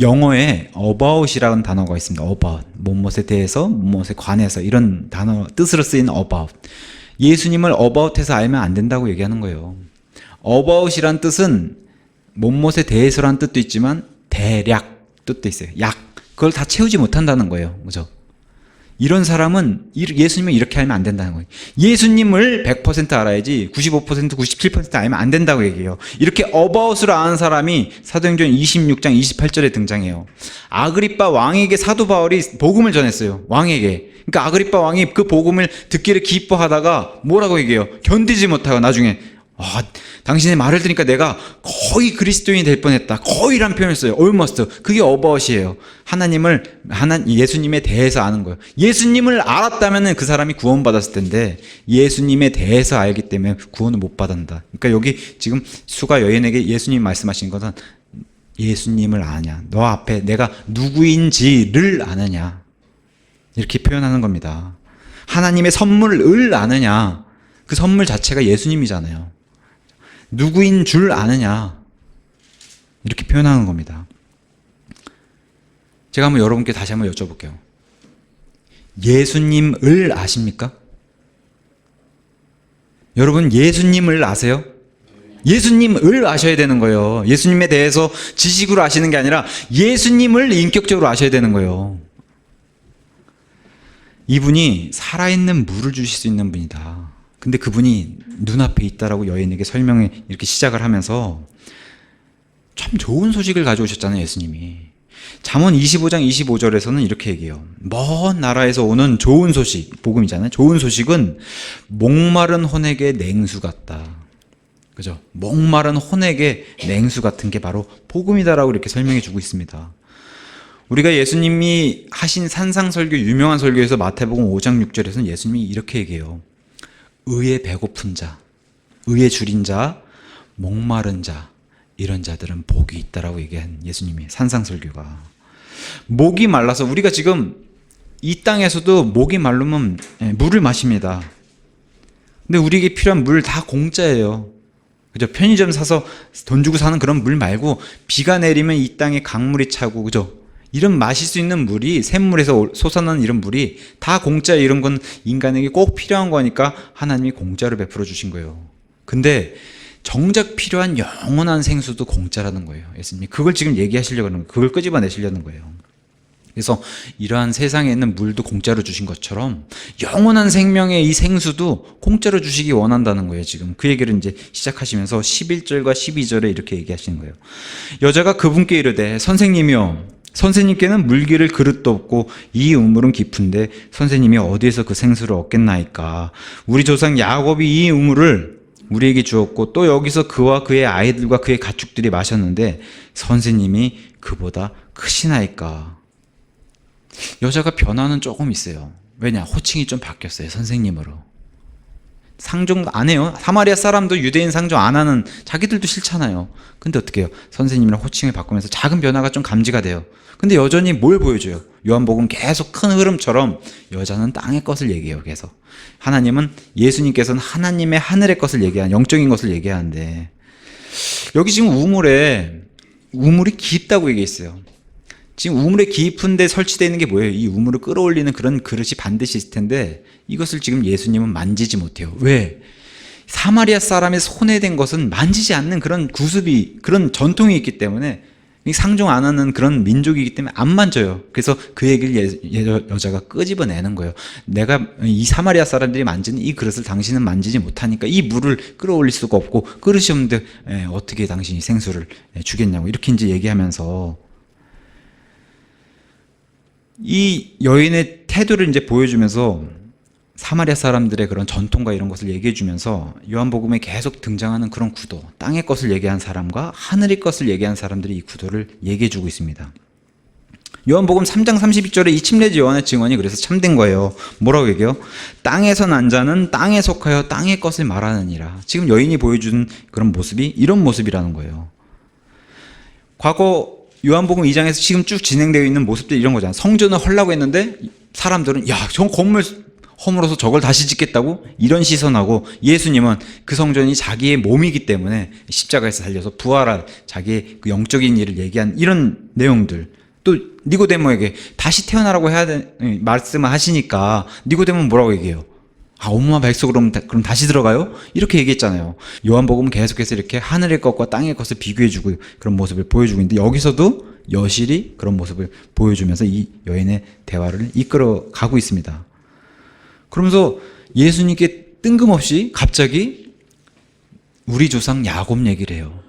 영어에 about이라는 단어가 있습니다. about, 무엇에 대해서, 무엇에 관해서, 이런 단어 뜻으로 쓰이는 about. 예수님을 about해서 알면 안 된다고 얘기하는 거예요. about이란 뜻은 무엇에 대해서라는 뜻도 있지만 대략 뜻도 있어요. 약, 그걸 다 채우지 못한다는 거예요. 그죠? 이런 사람은 예수님을 이렇게 알면 안 된다는 거예요. 예수님을 100% 알아야지 95%, 97% 알면 안 된다고 얘기해요. 이렇게 about으로 아는 사람이 사도행전 26장 28절에 등장해요. 아그리빠 왕에게 사도 바울이 복음을 전했어요. 왕에게. 그러니까 아그리빠 왕이 그 복음을 듣기를 기뻐하다가 뭐라고 얘기해요? 견디지 못하고 나중에 당신의 말을 들으니까 내가 거의 그리스도인이 될 뻔했다. 거의란 표현을 써요. almost. 그게 about이에요. 예수님에 대해서 아는 거예요. 예수님을 알았다면 그 사람이 구원받았을 텐데 예수님에 대해서 알기 때문에 구원을 못 받는다. 그러니까 여기 지금 수가 여인에게 예수님 말씀하신 것은 예수님을 아냐, 너 앞에 내가 누구인지를 아느냐, 이렇게 표현하는 겁니다. 하나님의 선물을 아느냐, 그 선물 자체가 예수님이잖아요. 누구인 줄 아느냐, 이렇게 표현하는 겁니다. 제가 한번 여러분께 다시 한번 여쭤볼게요. 예수님을 아십니까? 여러분 예수님을 아세요? 예수님을 아셔야 되는 거예요. 예수님에 대해서 지식으로 아시는 게 아니라 예수님을 인격적으로 아셔야 되는 거예요. 이분이 살아있는 물을 주실 수 있는 분이다. 근데 그분이 눈앞에 있다라고 여인에게 설명을 이렇게 시작을 하면서 참 좋은 소식을 가져오셨잖아요, 예수님이. 잠언 25장 25절에서는 이렇게 얘기해요. 먼 나라에서 오는 좋은 소식, 복음이잖아요. 좋은 소식은 목마른 혼에게 냉수 같다. 그죠? 목마른 혼에게 냉수 같은 게 바로 복음이다라고 이렇게 설명해 주고 있습니다. 우리가 예수님이 하신 산상설교, 유명한 설교에서 마태복음 5장 6절에서는 예수님이 이렇게 얘기해요. 의에 배고픈 자, 의에 줄인 자, 목마른 자, 이런 자들은 복이 있다라고 얘기한 예수님이 산상설교가. 목이 말라서 우리가 지금 이 땅에서도 목이 마르면 물을 마십니다. 근데 우리에게 필요한 물 다 공짜예요. 그죠? 편의점 사서 돈 주고 사는 그런 물 말고 비가 내리면 이 땅에 강물이 차고, 그죠? 이런 마실 수 있는 물이, 샘물에서 솟아나는 이런 물이 다 공짜, 이런 건 인간에게 꼭 필요한 거니까 하나님이 공짜로 베풀어 주신 거예요. 근데 정작 필요한 영원한 생수도 공짜라는 거예요. 예수님이 그걸 지금 얘기하시려고 하는 거예요. 그걸 끄집어내시려는 거예요. 그래서 이러한 세상에 있는 물도 공짜로 주신 것처럼 영원한 생명의 이 생수도 공짜로 주시기 원한다는 거예요. 지금 그 얘기를 이제 시작하시면서 11절과 12절에 이렇게 얘기하시는 거예요. 여자가 그분께 이르되 선생님이여, 선생님께는 물기를 그릇도 없고 이 우물은 깊은데 선생님이 어디에서 그 생수를 얻겠나이까? 우리 조상 야곱이 이 우물을 우리에게 주었고 또 여기서 그와 그의 아이들과 그의 가축들이 마셨는데 선생님이 그보다 크시나이까? 여자가 변화는 조금 있어요. 왜냐? 호칭이 좀 바뀌었어요. 선생님으로. 상종 안 해요. 사마리아 사람도 유대인 상종 안 하는, 자기들도 싫잖아요. 근데 어떻게 해요? 선생님이랑 호칭을 바꾸면서 작은 변화가 좀 감지가 돼요. 근데 여전히 뭘 보여줘요? 요한복음 계속 큰 흐름처럼 여자는 땅의 것을 얘기해요. 계속 하나님은, 예수님께서는 하나님의 하늘의 것을 얘기하는, 영적인 것을 얘기하는데 여기 지금 우물이 깊다고 얘기했어요. 지금 우물에 깊은 데 설치되어 있는 게 뭐예요? 이 우물을 끌어올리는 그런 그릇이 반드시 있을 텐데 이것을 지금 예수님은 만지지 못해요. 왜? 사마리아 사람의 손에 댄 것은 만지지 않는 그런 구습이, 그런 전통이 있기 때문에, 상종 안 하는 그런 민족이기 때문에 안 만져요. 그래서 그 얘기를 여자가 끄집어내는 거예요. 내가 이 사마리아 사람들이 만지는 이 그릇을 당신은 만지지 못하니까 이 물을 끌어올릴 수가 없고 그릇이 없는데 어떻게 당신이 생수를 주겠냐고 이렇게 이제 얘기하면서 이 여인의 태도를 이제 보여주면서 사마리아 사람들의 그런 전통과 이런 것을 얘기해 주면서 요한복음에 계속 등장하는 그런 구도, 땅의 것을 얘기한 사람과 하늘의 것을 얘기한 사람들이 이 구도를 얘기해 주고 있습니다. 요한복음 3장 32절에 이 침례지 요한의 증언이 그래서 참된 거예요. 뭐라고 얘기해요? 땅에서 난 자는 땅에 속하여 땅의 것을 말하느니라. 지금 여인이 보여준 그런 모습이 이런 모습이라는 거예요. 과거 요한복음 2장에서 지금 쭉 진행되어 있는 모습들이 이런 거잖아. 성전을 헐라고 했는데 사람들은 야, 저 건물 허물어서 저걸 다시 짓겠다고? 이런 시선하고, 예수님은 그 성전이 자기의 몸이기 때문에 십자가에서 살려서 부활한 자기의 그 영적인 일을 얘기한 이런 내용들, 또 니고데모에게 다시 태어나라고 해야 말씀을 하시니까 니고데모는 뭐라고 얘기해요? 아, 온몸과 백석으로 그럼 다시 들어가요? 이렇게 얘기했잖아요. 요한복음은 계속해서 이렇게 하늘의 것과 땅의 것을 비교해주고 그런 모습을 보여주고 있는데, 여기서도 여실히 그런 모습을 보여주면서 이 여인의 대화를 이끌어 가고 있습니다. 그러면서 예수님께 뜬금없이 갑자기 우리 조상 야곱 얘기를 해요.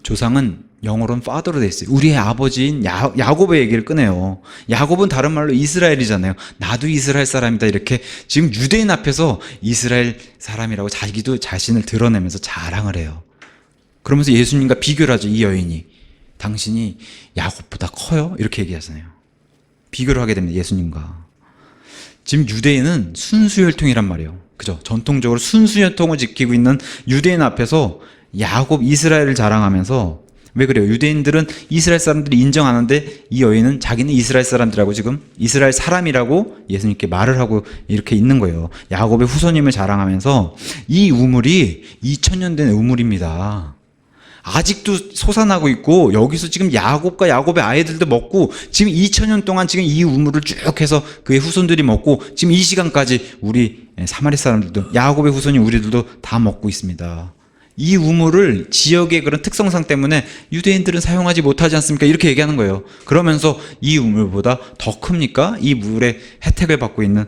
조상은 영어로는 father로 돼 있어요. 우리의 아버지인 야곱의 얘기를 꺼내요. 야곱은 다른 말로 이스라엘이잖아요. 나도 이스라엘 사람이다. 이렇게 지금 유대인 앞에서 이스라엘 사람이라고 자기도 자신을 드러내면서 자랑을 해요. 그러면서 예수님과 비교를 하죠. 이 여인이. 당신이 야곱보다 커요? 이렇게 얘기하잖아요. 비교를 하게 됩니다. 예수님과. 지금 유대인은 순수혈통이란 말이에요. 그죠? 전통적으로 순수혈통을 지키고 있는 유대인 앞에서 야곱 이스라엘을 자랑하면서, 왜 그래요? 유대인들은 이스라엘 사람들이 인정하는데 이 여인은 자기는 이스라엘 사람들하고 지금 이스라엘 사람이라고 예수님께 말을 하고 이렇게 있는 거예요. 야곱의 후손임을 자랑하면서 이 우물이 2000년 된 우물입니다. 아직도 솟아나고 있고, 여기서 지금 야곱과 야곱의 아이들도 먹고, 지금 2000년 동안 지금 이 우물을 쭉 해서 그의 후손들이 먹고, 지금 이 시간까지 우리 사마리 사람들도, 야곱의 후손인 우리들도 다 먹고 있습니다. 이 우물을 지역의 그런 특성상 때문에 유대인들은 사용하지 못하지 않습니까? 이렇게 얘기하는 거예요. 그러면서 이 우물보다 더 큽니까? 이 물의 혜택을 받고 있는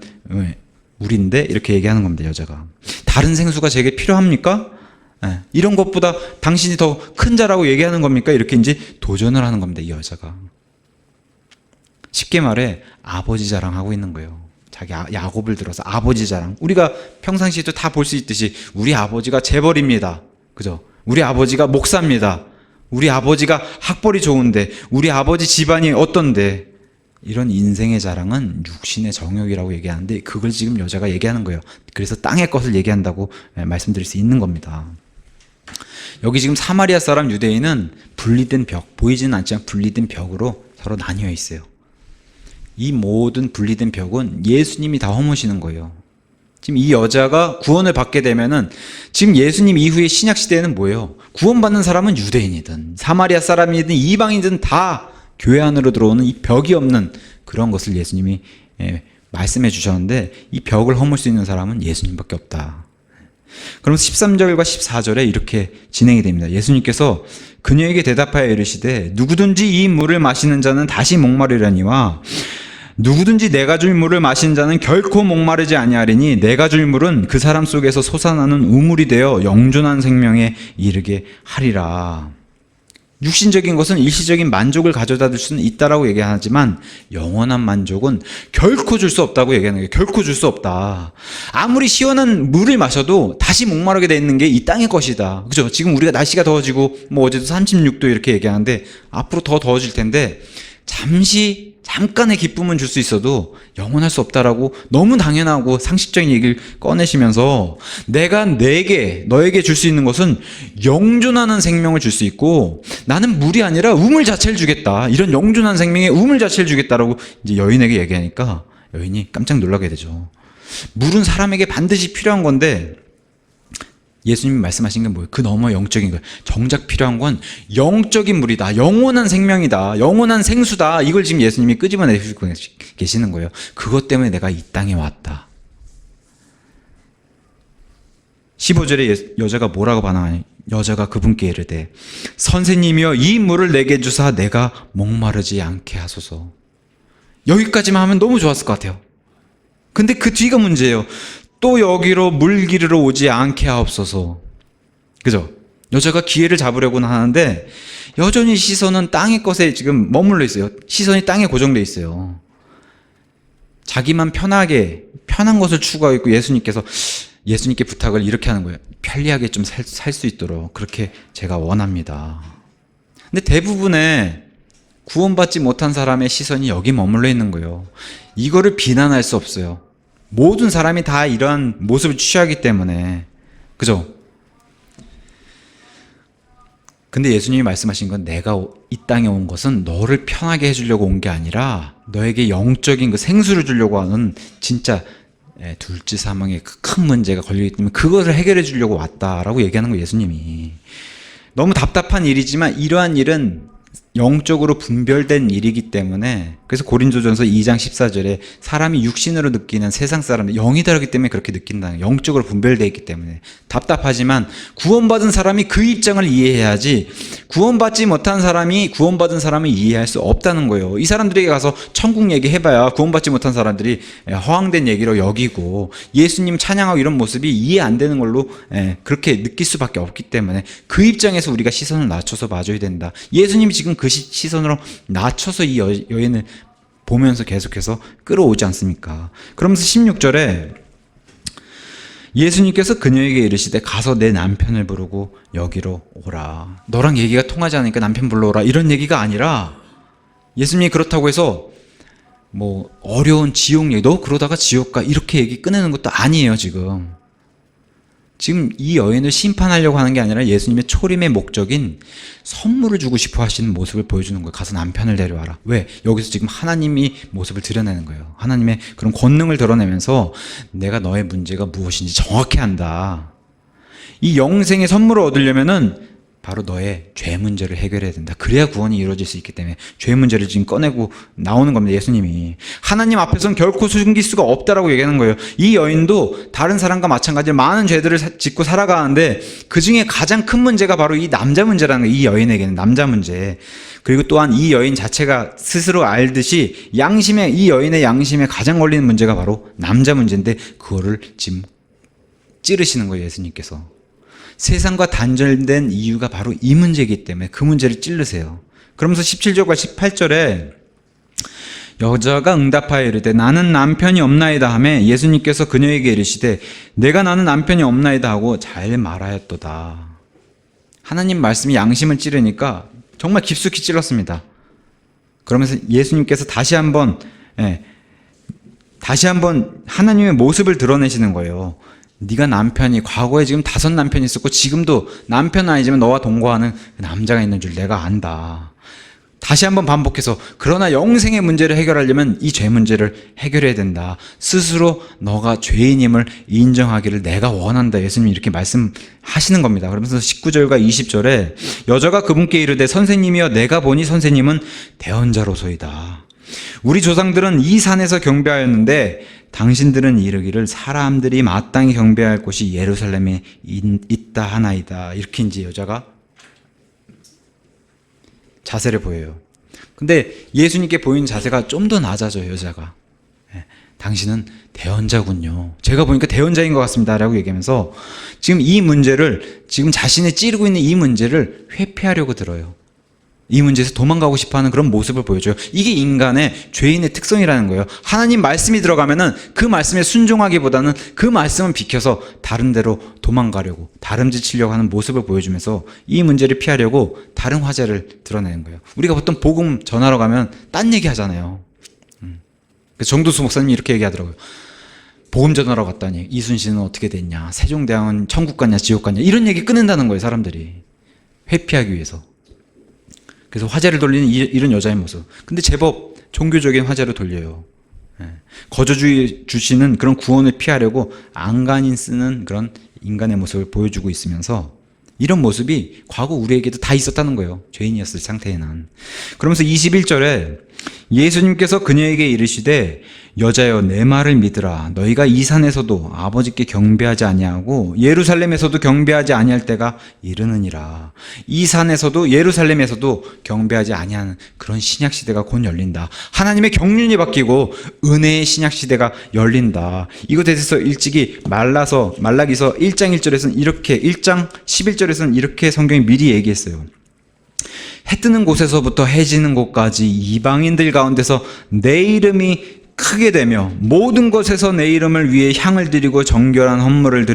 우리인데, 이렇게 얘기하는 겁니다, 여자가. 다른 생수가 제게 필요합니까? 네. 이런 것보다 당신이 더 큰 자라고 얘기하는 겁니까? 이렇게 이제 도전을 하는 겁니다, 이 여자가. 쉽게 말해 아버지 자랑하고 있는 거예요. 자기 야곱을 들어서 아버지 자랑. 우리가 평상시에도 다 볼 수 있듯이 우리 아버지가 재벌입니다. 그죠? 우리 아버지가 목사입니다. 우리 아버지가 학벌이 좋은데, 우리 아버지 집안이 어떤데, 이런 인생의 자랑은 육신의 정욕이라고 얘기하는데, 그걸 지금 여자가 얘기하는 거예요. 그래서 땅의 것을 얘기한다고 말씀드릴 수 있는 겁니다. 여기 지금 사마리아 사람 유대인은 분리된 벽, 보이지는 않지만 분리된 벽으로 서로 나뉘어 있어요. 이 모든 분리된 벽은 예수님이 다 허무시는 거예요. 지금 이 여자가 구원을 받게 되면은, 지금 예수님 이후의 신약 시대에는 뭐예요? 구원받는 사람은 유대인이든 사마리아 사람이든 이방인이든 다 교회 안으로 들어오는 이 벽이 없는 그런 것을 예수님이 말씀해 주셨는데, 이 벽을 허물 수 있는 사람은 예수님밖에 없다. 그럼 13절과 14절에 이렇게 진행이 됩니다. 예수님께서 그녀에게 대답하여 이르시되 누구든지 이 물을 마시는 자는 다시 목마르려니와 누구든지 내가 줄 물을 마시는 자는 결코 목마르지 아니하리니 내가 줄 물은 그 사람 속에서 솟아나는 우물이 되어 영존한 생명에 이르게 하리라. 육신적인 것은 일시적인 만족을 가져다 줄 수는 있다라고 얘기하지만 영원한 만족은 결코 줄 수 없다고 얘기하는 거예요. 결코 줄 수 없다. 아무리 시원한 물을 마셔도 다시 목마르게 돼 있는 게 이 땅의 것이다. 그죠? 지금 우리가 날씨가 더워지고 뭐 어제도 36도 이렇게 얘기하는데 앞으로 더 더워질 텐데, 잠깐의 기쁨은 줄 수 있어도 영원할 수 없다라고 너무 당연하고 상식적인 얘기를 꺼내시면서, 내가 너에게 줄 수 있는 것은 영존하는 생명을 줄 수 있고, 나는 물이 아니라 우물 자체를 주겠다. 이런 영존한 생명의 우물 자체를 주겠다라고 이제 여인에게 얘기하니까 여인이 깜짝 놀라게 되죠. 물은 사람에게 반드시 필요한 건데, 예수님이 말씀하신 게 뭐예요? 그 너머 영적인 거예요. 정작 필요한 건 영적인 물이다. 영원한 생명이다. 영원한 생수다. 이걸 지금 예수님이 끄집어내시고 계시는 거예요. 그것 때문에 내가 이 땅에 왔다. 15절에 여자가 뭐라고 반응하니? 여자가 그분께 이르되 선생님이여 이 물을 내게 주사 내가 목마르지 않게 하소서. 여기까지만 하면 너무 좋았을 것 같아요. 근데 그 뒤가 문제예요. 또 여기로 물 기르러 오지 않게 하옵소서. 그죠? 여자가 기회를 잡으려고는 하는데 여전히 시선은 땅의 것에 지금 머물러 있어요. 시선이 땅에 고정되어 있어요. 자기만 편한 것을 추구하고 있고, 예수님께 부탁을 이렇게 하는 거예요. 편리하게 좀 살 수 있도록 그렇게 제가 원합니다. 근데 대부분의 구원받지 못한 사람의 시선이 여기 머물러 있는 거예요. 이거를 비난할 수 없어요. 모든 사람이 다 이러한 모습을 취하기 때문에. 그죠? 근데 예수님이 말씀하신 건 내가 이 땅에 온 것은 너를 편하게 해주려고 온 게 아니라 너에게 영적인 그 생수를 주려고 하는 진짜 둘째 사망의 큰 문제가 걸리기 때문에 그것을 해결해 주려고 왔다라고 얘기하는 거예요, 예수님이. 너무 답답한 일이지만 이러한 일은 영적으로 분별된 일이기 때문에, 그래서 고린도전서 2장 14절에 사람이 육신으로 느끼는 세상 사람들, 영이 다르기 때문에 그렇게 느낀다는, 영적으로 분별되어 있기 때문에 답답하지만 구원받은 사람이 그 입장을 이해해야지 구원받지 못한 사람이 구원받은 사람을 이해할 수 없다는 거예요. 이 사람들에게 가서 천국 얘기해봐야 구원받지 못한 사람들이 허황된 얘기로 여기고 예수님 찬양하고 이런 모습이 이해 안 되는 걸로 그렇게 느낄 수밖에 없기 때문에 그 입장에서 우리가 시선을 낮춰서 봐줘야 된다. 예수님이 지금 그 시선으로 낮춰서 이 여인을 보면서 계속해서 끌어오지 않습니까? 그러면서 16절에 예수님께서 그녀에게 이르시되 가서 내 남편을 부르고 여기로 오라. 너랑 얘기가 통하지 않으니까 남편 불러오라. 이런 얘기가 아니라 예수님이 그렇다고 해서 뭐 어려운 지옥 얘기, 너 그러다가 지옥 가, 이렇게 얘기 꺼내는 것도 아니에요. 지금 이 여인을 심판하려고 하는 게 아니라 예수님의 초림의 목적인 선물을 주고 싶어 하시는 모습을 보여주는 거예요. 가서 남편을 데려와라. 왜? 여기서 지금 하나님이 모습을 드러내는 거예요. 하나님의 그런 권능을 드러내면서 내가 너의 문제가 무엇인지 정확히 안다. 이 영생의 선물을 얻으려면은 바로 너의 죄 문제를 해결해야 된다. 그래야 구원이 이루어질 수 있기 때문에 죄 문제를 지금 꺼내고 나오는 겁니다. 예수님이. 하나님 앞에서는 결코 숨길 수가 없다라고 얘기하는 거예요. 이 여인도 다른 사람과 마찬가지로 많은 죄들을 짓고 살아가는데 그중에 가장 큰 문제가 바로 이 남자 문제라는 거예요. 이 여인에게는 남자 문제. 그리고 또한 이 여인 자체가 스스로 알듯이 이 여인의 양심에 가장 걸리는 문제가 바로 남자 문제인데 그거를 지금 찌르시는 거예요. 예수님께서. 세상과 단절된 이유가 바로 이 문제이기 때문에 그 문제를 찌르세요. 그러면서 17절과 18절에 여자가 응답하여 이르되 나는 남편이 없나이다 하매 예수님께서 그녀에게 이르시되 내가 나는 남편이 없나이다 하고 잘 말하였도다. 하나님 말씀이 양심을 찌르니까 정말 깊숙이 찔렀습니다. 그러면서 예수님께서 다시 한번 하나님의 모습을 드러내시는 거예요. 네가 남편이 과거에 지금 5 남편이 있었고 지금도 남편은 아니지만 너와 동거하는 남자가 있는 줄 내가 안다. 다시 한번 반복해서 그러나 영생의 문제를 해결하려면 이 죄 문제를 해결해야 된다. 스스로 너가 죄인임을 인정하기를 내가 원한다. 예수님이 이렇게 말씀하시는 겁니다. 그러면서 19절과 20절에 여자가 그분께 이르되 선생님이여 내가 보니 선생님은 대언자로소이다. 우리 조상들은 이 산에서 경배하였는데 당신들은 이르기를 사람들이 마땅히 경배할 곳이 예루살렘에 있다 하나이다. 이렇게 이제 여자가 자세를 보여요. 근데 예수님께 보이는 자세가 좀 더 낮아져요. 여자가. 당신은 대언자군요. 제가 보니까 대언자인 것 같습니다. 라고 얘기하면서 지금 이 문제를, 지금 자신이 찌르고 있는 이 문제를 회피하려고 들어요. 이 문제에서 도망가고 싶어하는 그런 모습을 보여줘요. 이게 인간의 죄인의 특성이라는 거예요. 하나님 말씀이 들어가면은 그 말씀에 순종하기보다는 그 말씀은 비켜서 다른 데로 도망가려고, 다름질치려고 하는 모습을 보여주면서 이 문제를 피하려고 다른 화제를 드러내는 거예요. 우리가 보통 복음 전하러 가면 딴 얘기 하잖아요. 그래서 정도수 목사님이 이렇게 얘기하더라고요. 복음 전하러 갔더니 이순신은 어떻게 됐냐, 세종대왕은 천국 갔냐 지옥 갔냐, 이런 얘기 끊는다는 거예요. 사람들이 회피하기 위해서. 그래서 화제를 돌리는 이런 여자의 모습. 근데 제법 종교적인 화제로 돌려요. 거저주의 주시는 그런 구원을 피하려고 안간힘 쓰는 그런 인간의 모습을 보여주고 있으면서 이런 모습이 과거 우리에게도 다 있었다는 거예요. 죄인이었을 상태에는. 그러면서 21절에 예수님께서 그녀에게 이르시되 여자여 내 말을 믿으라. 너희가 이 산에서도 아버지께 경배하지 아니하고 예루살렘에서도 경배하지 아니할 때가 이르느니라. 이 산에서도 예루살렘에서도 경배하지 아니하는 그런 신약 시대가 곧 열린다. 하나님의 경륜이 바뀌고 은혜의 신약 시대가 열린다. 이것에 대해서 일찍이 말라기서 1장 1절에서는 이렇게, 1장 11절에서는 이렇게 성경이 미리 얘기했어요. 해 뜨는 곳에서부터 해 지는 곳까지 이방인들 가운데서 내 이름이 크게 되며 모든 곳에서 내 이름을 위해 향을 드리고 정결한 헌물을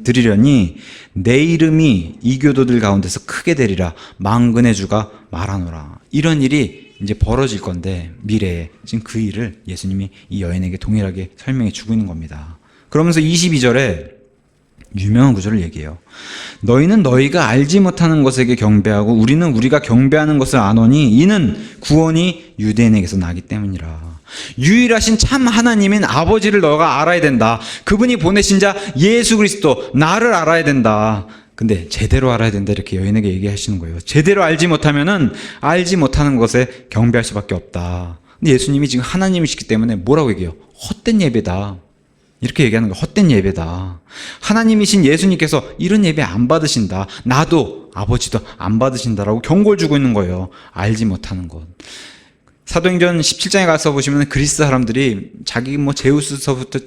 드리려니 내 이름이 이교도들 가운데서 크게 되리라. 만군의 주가 말하노라. 이런 일이 이제 벌어질 건데 미래에 지금 그 일을 예수님이 이 여인에게 동일하게 설명해 주고 있는 겁니다. 그러면서 22절에 유명한 구절을 얘기해요. 너희는 너희가 알지 못하는 것에게 경배하고 우리는 우리가 경배하는 것을 아노니 이는 구원이 유대인에게서 나기 때문이라. 유일하신 참 하나님인 아버지를 너가 알아야 된다. 그분이 보내신 자 예수 그리스도 나를 알아야 된다. 근데 제대로 알아야 된다 이렇게 여인에게 얘기하시는 거예요. 제대로 알지 못하면은 알지 못하는 것에 경배할 수밖에 없다. 근데 예수님이 지금 하나님이시기 때문에 뭐라고 얘기해요? 헛된 예배다. 이렇게 얘기하는 거예요. 헛된 예배다. 하나님이신 예수님께서 이런 예배 안 받으신다. 나도 아버지도 안 받으신다라고 경고를 주고 있는 거예요. 알지 못하는 것. 사도행전 17장에 가서 보시면 그리스 사람들이 자기 제우스서부터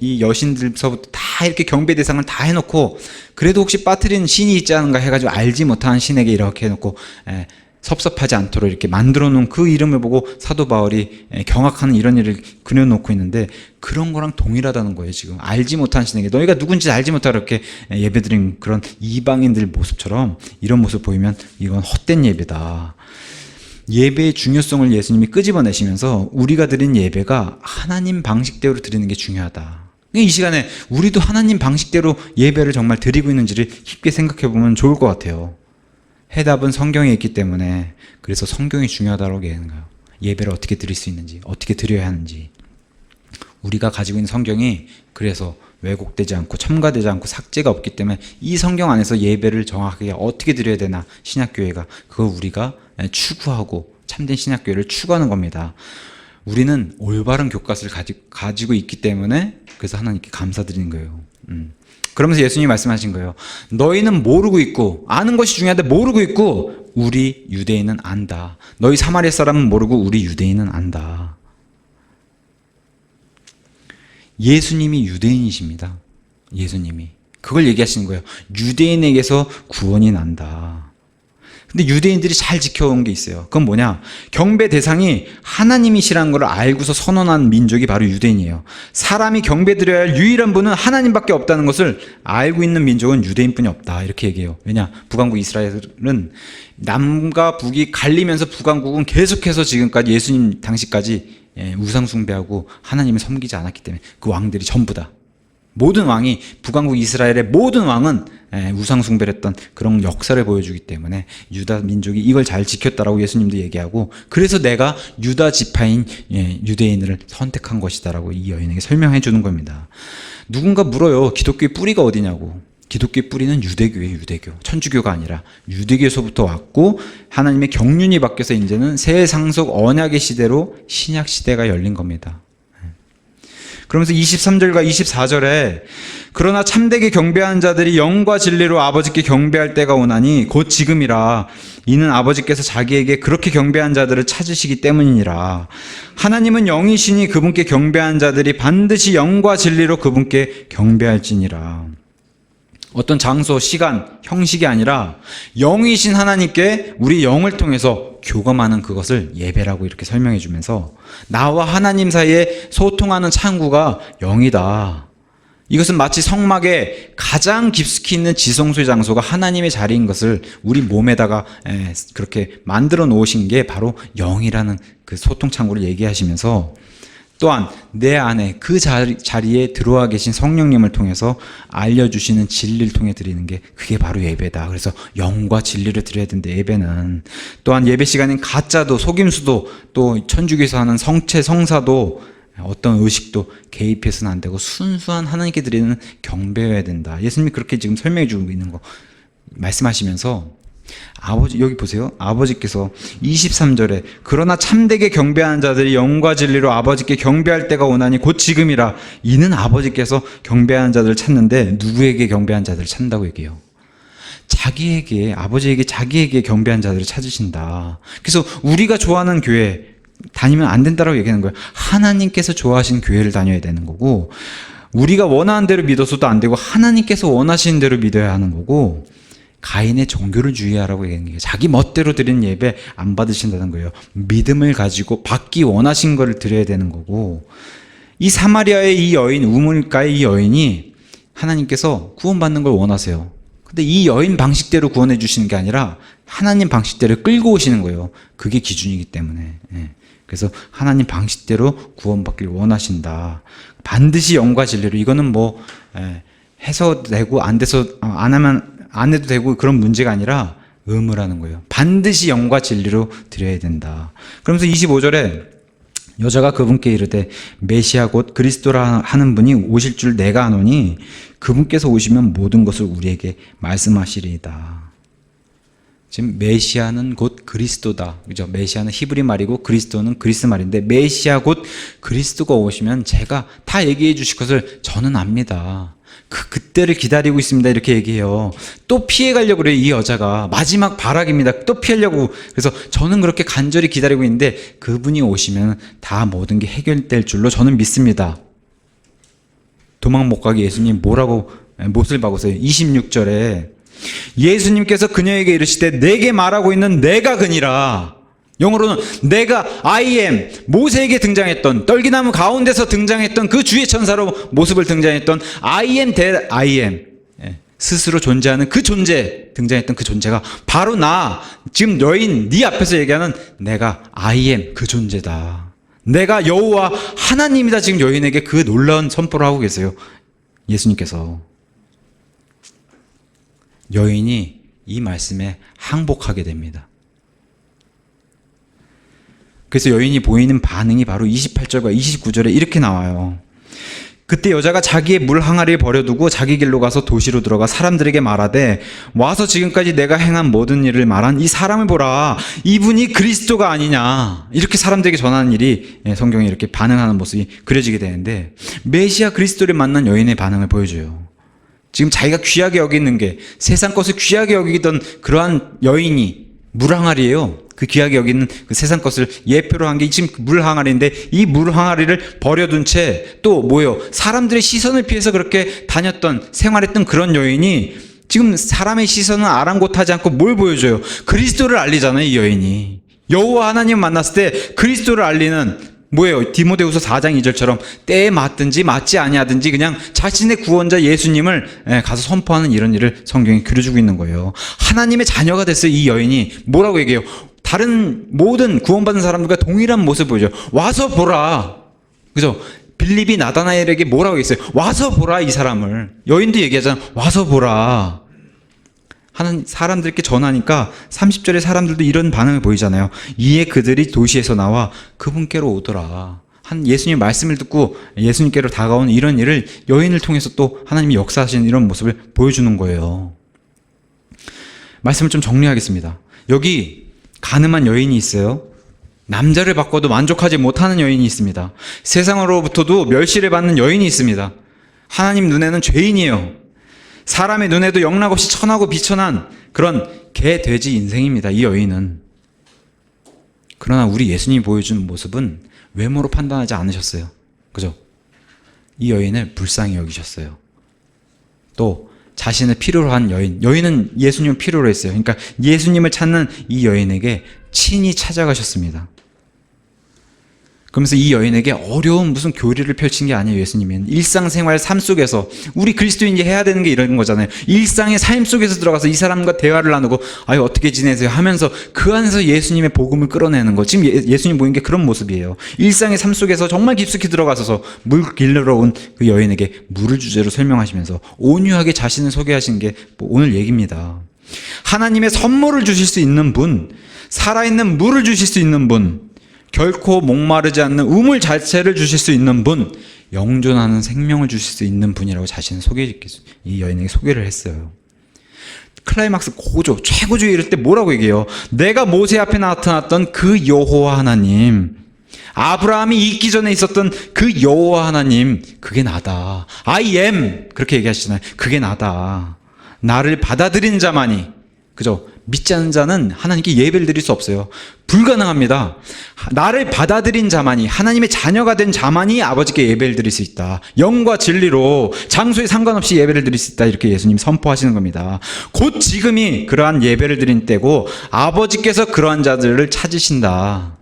이 여신들서부터 다 이렇게 경배 대상을 다 해놓고 그래도 혹시 빠뜨리는 신이 있지 않은가 해가지고 알지 못하는 신에게 이렇게 해놓고 섭섭하지 않도록 이렇게 만들어 놓은 그 이름을 보고 사도 바울이 경악하는 이런 일을 그려놓고 있는데 그런 거랑 동일하다는 거예요. 지금 알지 못한 신에게 너희가 누군지 알지 못하고 이렇게 예배드린 그런 이방인들 모습처럼 이런 모습 보이면 이건 헛된 예배다. 예배의 중요성을 예수님이 끄집어내시면서 우리가 드린 예배가 하나님 방식대로 드리는 게 중요하다. 이 시간에 우리도 하나님 방식대로 예배를 정말 드리고 있는지를 깊게 생각해 보면 좋을 것 같아요. 해답은 성경에 있기 때문에 그래서 성경이 중요하다고 얘기하는 거예요. 예배를 어떻게 드릴 수 있는지, 어떻게 드려야 하는지. 우리가 가지고 있는 성경이 그래서 왜곡되지 않고 첨가되지 않고 삭제가 없기 때문에 이 성경 안에서 예배를 정확하게 어떻게 드려야 되나 신약교회가 그걸 우리가 추구하고 참된 신약교회를 추구하는 겁니다. 우리는 올바른 교과서를 가지고 있기 때문에 그래서 하나님께 감사드리는 거예요. 그러면서 예수님이 말씀하신 거예요. 너희는 모르고 있고 아는 것이 중요한데 모르고 있고 우리 유대인은 안다. 너희 사마리아 사람은 모르고 우리 유대인은 안다. 예수님이 유대인이십니다. 예수님이. 그걸 얘기하시는 거예요. 유대인에게서 구원이 난다. 근데 유대인들이 잘 지켜온 게 있어요. 그건 뭐냐? 경배 대상이 하나님이시라는 걸 알고서 선언한 민족이 바로 유대인이에요. 사람이 경배드려야 할 유일한 분은 하나님밖에 없다는 것을 알고 있는 민족은 유대인뿐이 없다. 이렇게 얘기해요. 왜냐? 북왕국 이스라엘은 남과 북이 갈리면서 북왕국은 계속해서 지금까지 예수님 당시까지 우상 숭배하고 하나님을 섬기지 않았기 때문에 그 왕들이 전부 다 모든 왕이 북왕국 이스라엘의 모든 왕은 우상 숭배를 했던 그런 역사를 보여주기 때문에 유다 민족이 이걸 잘 지켰다라고 예수님도 얘기하고 그래서 내가 유다 지파인 유대인을 선택한 것이다라고 이 여인에게 설명해 주는 겁니다. 누군가 물어요. 기독교의 뿌리가 어디냐고. 기독교의 뿌리는 유대교예요. 유대교. 천주교가 아니라 유대교에서부터 왔고 하나님의 경륜이 바뀌어서 이제는 새 상속 언약의 시대로 신약 시대가 열린 겁니다. 그러면서 23절과 24절에 그러나 참되게 경배하는 자들이 영과 진리로 아버지께 경배할 때가 오나니 곧 지금이라. 이는 아버지께서 자기에게 그렇게 경배한 자들을 찾으시기 때문이니라. 하나님은 영이시니 그분께 경배하는 자들이 반드시 영과 진리로 그분께 경배할지니라. 어떤 장소, 시간, 형식이 아니라 영이신 하나님께 우리 영을 통해서 교감하는 그것을 예배라고 이렇게 설명해 주면서 나와 하나님 사이에 소통하는 창구가 영이다. 이것은 마치 성막에 가장 깊숙이 있는 지성소의 장소가 하나님의 자리인 것을 우리 몸에다가 그렇게 만들어 놓으신 게 바로 영이라는 그 소통 창구를 얘기하시면서 또한 내 안에 그 자리에 들어와 계신 성령님을 통해서 알려주시는 진리를 통해 드리는 게 그게 바로 예배다. 그래서 영과 진리를 드려야 되는데 예배는 또한 예배 시간엔 가짜도 속임수도 또 천주교에서 하는 성체 성사도 어떤 의식도 개입해서는 안 되고 순수한 하나님께 드리는 경배여야 된다. 예수님이 그렇게 지금 설명해 주고 있는 거 말씀하시면서 아버지 여기 보세요. 아버지께서 23절에 그러나 참되게 경배하는 자들이 영과 진리로 아버지께 경배할 때가 오나니 곧 지금이라. 이는 아버지께서 경배하는 자들을 찾는데 누구에게 경배하는 자들을 찾는다고 얘기해요. 자기에게 아버지에게 자기에게 경배하는 자들을 찾으신다. 그래서 우리가 좋아하는 교회 다니면 안 된다라고 얘기하는 거예요. 하나님께서 좋아하시는 교회를 다녀야 되는 거고 우리가 원하는 대로 믿어서도 안 되고 하나님께서 원하시는 대로 믿어야 하는 거고 가인의 종교를 주의하라고 얘기하는 거예요. 자기 멋대로 드리는 예배 안 받으신다는 거예요. 믿음을 가지고 받기 원하신 것을 드려야 되는 거고 이 사마리아의 이 여인, 우물가의 이 여인이 하나님께서 구원받는 걸 원하세요. 근데 이 여인 방식대로 구원해 주시는 게 아니라 하나님 방식대로 끌고 오시는 거예요. 그게 기준이기 때문에. 예. 그래서 하나님 방식대로 구원받기를 원하신다. 반드시 영과 진리로. 이거는 뭐 해서 되고 안 돼서 안 하면 안 해도 되고 그런 문제가 아니라 의무라는 거예요. 반드시 영과 진리로 드려야 된다. 그러면서 25절에 여자가 그분께 이르되 메시아 곧 그리스도라 하는 분이 오실 줄 내가 아노니 그분께서 오시면 모든 것을 우리에게 말씀하시리이다. 지금 메시아는 곧 그리스도다. 그죠? 메시아는 히브리 말이고 그리스도는 그리스 말인데 메시아 곧 그리스도가 오시면 제가 다 얘기해 주실 것을 저는 압니다. 그때를 기다리고 있습니다. 이렇게 얘기해요. 또 피해가려고 그래요. 이 여자가. 마지막 발악입니다. 또 피하려고. 그래서 저는 그렇게 간절히 기다리고 있는데 그분이 오시면 다 모든 게 해결될 줄로 저는 믿습니다. 도망 못 가게 예수님 뭐라고 못을 박으세요. 26절에 예수님께서 그녀에게 이르시되 내게 말하고 있는 내가 그니라. 영어로는 내가 I am, 모세에게 등장했던 떨기나무 가운데서 등장했던 그 주의 천사로 모습을 등장했던 I am that I am, 스스로 존재하는 그 존재, 등장했던 그 존재가 바로 나, 지금 여인 네 앞에서 얘기하는 내가 I am 그 존재다. 내가 여호와 하나님이다. 지금 여인에게 그 놀라운 선포를 하고 계세요. 예수님께서. 여인이 이 말씀에 항복하게 됩니다. 그래서 여인이 보이는 반응이 바로 28절과 29절에 이렇게 나와요. 그때 여자가 자기의 물 항아리를 버려두고 자기 길로 가서 도시로 들어가 사람들에게 말하되 와서 지금까지 내가 행한 모든 일을 말한 이 사람을 보라. 이분이 그리스도가 아니냐. 이렇게 사람들에게 전하는 일이 성경에 이렇게 반응하는 모습이 그려지게 되는데 메시아 그리스도를 만난 여인의 반응을 보여줘요. 지금 자기가 귀하게 여기는 게 세상 것을 귀하게 여기던 그러한 여인이 물 항아리예요. 그 귀하게 여기는 그 세상 것을 예표로 한 게 지금 물 항아리인데 이 물 항아리를 버려둔 채 또 뭐예요? 사람들의 시선을 피해서 그렇게 다녔던 생활했던 그런 여인이 지금 사람의 시선은 아랑곳하지 않고 뭘 보여줘요? 그리스도를 알리잖아요. 이 여인이 여호와 하나님 만났을 때 그리스도를 알리는 뭐예요? 디모데후서 4장 2절처럼 때에 맞든지 맞지 아니하든지 그냥 자신의 구원자 예수님을 가서 선포하는 이런 일을 성경이 그려주고 있는 거예요. 하나님의 자녀가 됐어요. 이 여인이 뭐라고 얘기해요? 다른 모든 구원받은 사람들과 동일한 모습을 보여줘요. 와서 보라. 그죠? 빌립이 나다나엘에게 뭐라고 했어요? 와서 보라 이 사람을. 여인도 얘기하잖아. 와서 보라. 하는 사람들께 전하니까 30절에 사람들도 이런 반응을 보이잖아요. 이에 그들이 도시에서 나와 그분께로 오더라. 한 예수님 말씀을 듣고 예수님께로 다가오는 이런 일을 여인을 통해서 또 하나님이 역사하시는 이런 모습을 보여주는 거예요. 말씀을 좀 정리하겠습니다. 여기 가늠한 여인이 있어요. 남자를 바꿔도 만족하지 못하는 여인이 있습니다. 세상으로부터도 멸시를 받는 여인이 있습니다. 하나님 눈에는 죄인이에요. 사람의 눈에도 영락없이 천하고 비천한 그런 개, 돼지 인생입니다. 이 여인은. 그러나 우리 예수님이 보여준 모습은 외모로 판단하지 않으셨어요. 그죠? 이 여인을 불쌍히 여기셨어요. 또 자신을 필요로 한 여인은 예수님을 필요로 했어요. 그러니까 예수님을 찾는 이 여인에게 친히 찾아가셨습니다. 그러면서 이 여인에게 어려운 무슨 교리를 펼친 게 아니에요. 예수님은 일상생활 삶 속에서 우리 그리스도인이 해야 되는 게 이런 거잖아요. 일상의 삶 속에서 들어가서 이 사람과 대화를 나누고 아유 어떻게 지내세요 하면서 그 안에서 예수님의 복음을 끌어내는 거. 지금 예수님 보인 게 그런 모습이에요. 일상의 삶 속에서 정말 깊숙이 들어가서 물 길러 온 그 여인에게 물을 주제로 설명하시면서 온유하게 자신을 소개하신 게 오늘 얘기입니다. 하나님의 선물을 주실 수 있는 분, 살아있는 물을 주실 수 있는 분, 결코 목마르지 않는 우물 자체를 주실 수 있는 분, 영존하는 생명을 주실 수 있는 분이라고 자신을 이 여인에게 소개를 했어요. 클라이막스 고조, 최고조에 이를 때 뭐라고 얘기해요? 내가 모세 앞에 나타났던 그 여호와 하나님, 아브라함이 있기 전에 있었던 그 여호와 하나님, 그게 나다. I am 그렇게 얘기하시잖아요. 그게 나다. 나를 받아들인 자만이, 그죠? 믿지 않는 자는 하나님께 예배를 드릴 수 없어요. 불가능합니다. 나를 받아들인 자만이, 하나님의 자녀가 된 자만이 아버지께 예배를 드릴 수 있다. 영과 진리로 장소에 상관없이 예배를 드릴 수 있다. 이렇게 예수님이 선포하시는 겁니다. 곧 지금이 그러한 예배를 드린 때고 아버지께서 그러한 자들을 찾으신다.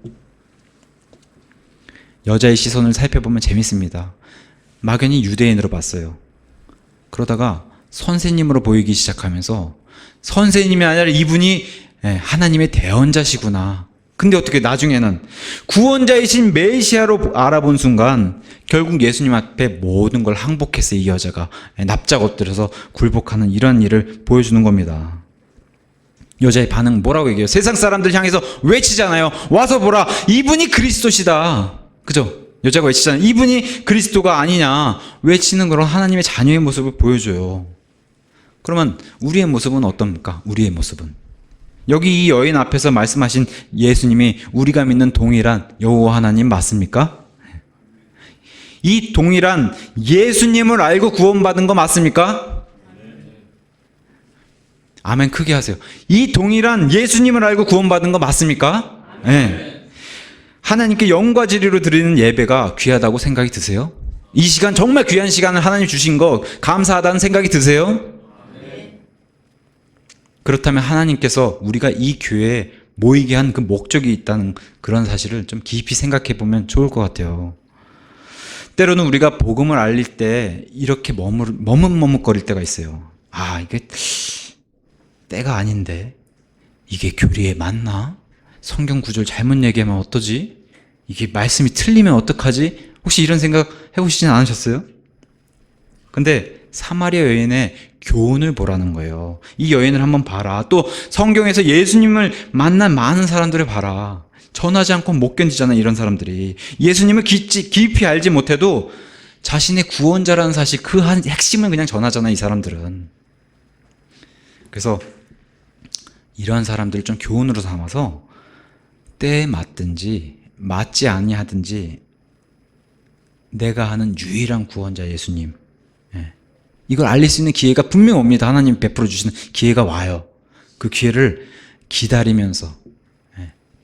여자의 시선을 살펴보면 재밌습니다. 막연히 유대인으로 봤어요. 그러다가 선생님으로 보이기 시작하면서 선생님이 아니라 이분이 하나님의 대언자시구나. 근데 어떻게 나중에는 구원자이신 메시아로 알아본 순간 결국 예수님 앞에 모든 걸 항복했어요. 이 여자가 납작 엎드려서 굴복하는 이런 일을 보여주는 겁니다. 여자의 반응 뭐라고 얘기해요? 세상 사람들 향해서 외치잖아요. 와서 보라, 이분이 그리스도시다. 그죠? 여자가 외치잖아요. 이분이 그리스도가 아니냐 외치는 그런 하나님의 자녀의 모습을 보여줘요. 그러면 우리의 모습은 어떻습니까? 우리의 모습은 여기 이 여인 앞에서 말씀하신 예수님이 우리가 믿는 동일한 여호와 하나님 맞습니까? 이 동일한 예수님을 알고 구원받은 거 맞습니까? 아멘 크게 하세요. 이 동일한 예수님을 알고 구원받은 거 맞습니까? 네. 하나님께 영과 진리로 드리는 예배가 귀하다고 생각이 드세요? 이 시간 정말 귀한 시간을 하나님 주신 거 감사하다는 생각이 드세요? 그렇다면 하나님께서 우리가 이 교회에 모이게 한 그 목적이 있다는 그런 사실을 좀 깊이 생각해 보면 좋을 것 같아요. 때로는 우리가 복음을 알릴 때 이렇게 머뭇머뭇거릴 때가 있어요. 아, 이게 때가 아닌데 이게 교리에 맞나? 성경 구절 잘못 얘기하면 어떠지? 이게 말씀이 틀리면 어떡하지? 혹시 이런 생각 해보시진 않으셨어요? 근데 사마리아 여인의 교훈을 보라는 거예요. 이 여인을 한번 봐라. 또 성경에서 예수님을 만난 많은 사람들을 봐라. 전하지 않고 못 견디잖아요, 이런 사람들이. 예수님을 깊이 알지 못해도 자신의 구원자라는 사실 그 한 핵심을 그냥 전하잖아요, 이 사람들은. 그래서 이런 사람들을 좀 교훈으로 삼아서 때에 맞든지 맞지 아니하든지 내가 하는 유일한 구원자 예수님, 이걸 알릴 수 있는 기회가 분명 옵니다. 하나님 베풀어 주시는 기회가 와요. 그 기회를 기다리면서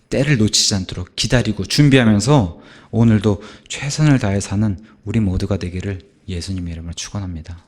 때를 놓치지 않도록 기다리고 준비하면서 오늘도 최선을 다해 사는 우리 모두가 되기를 예수님의 이름으로 축원합니다.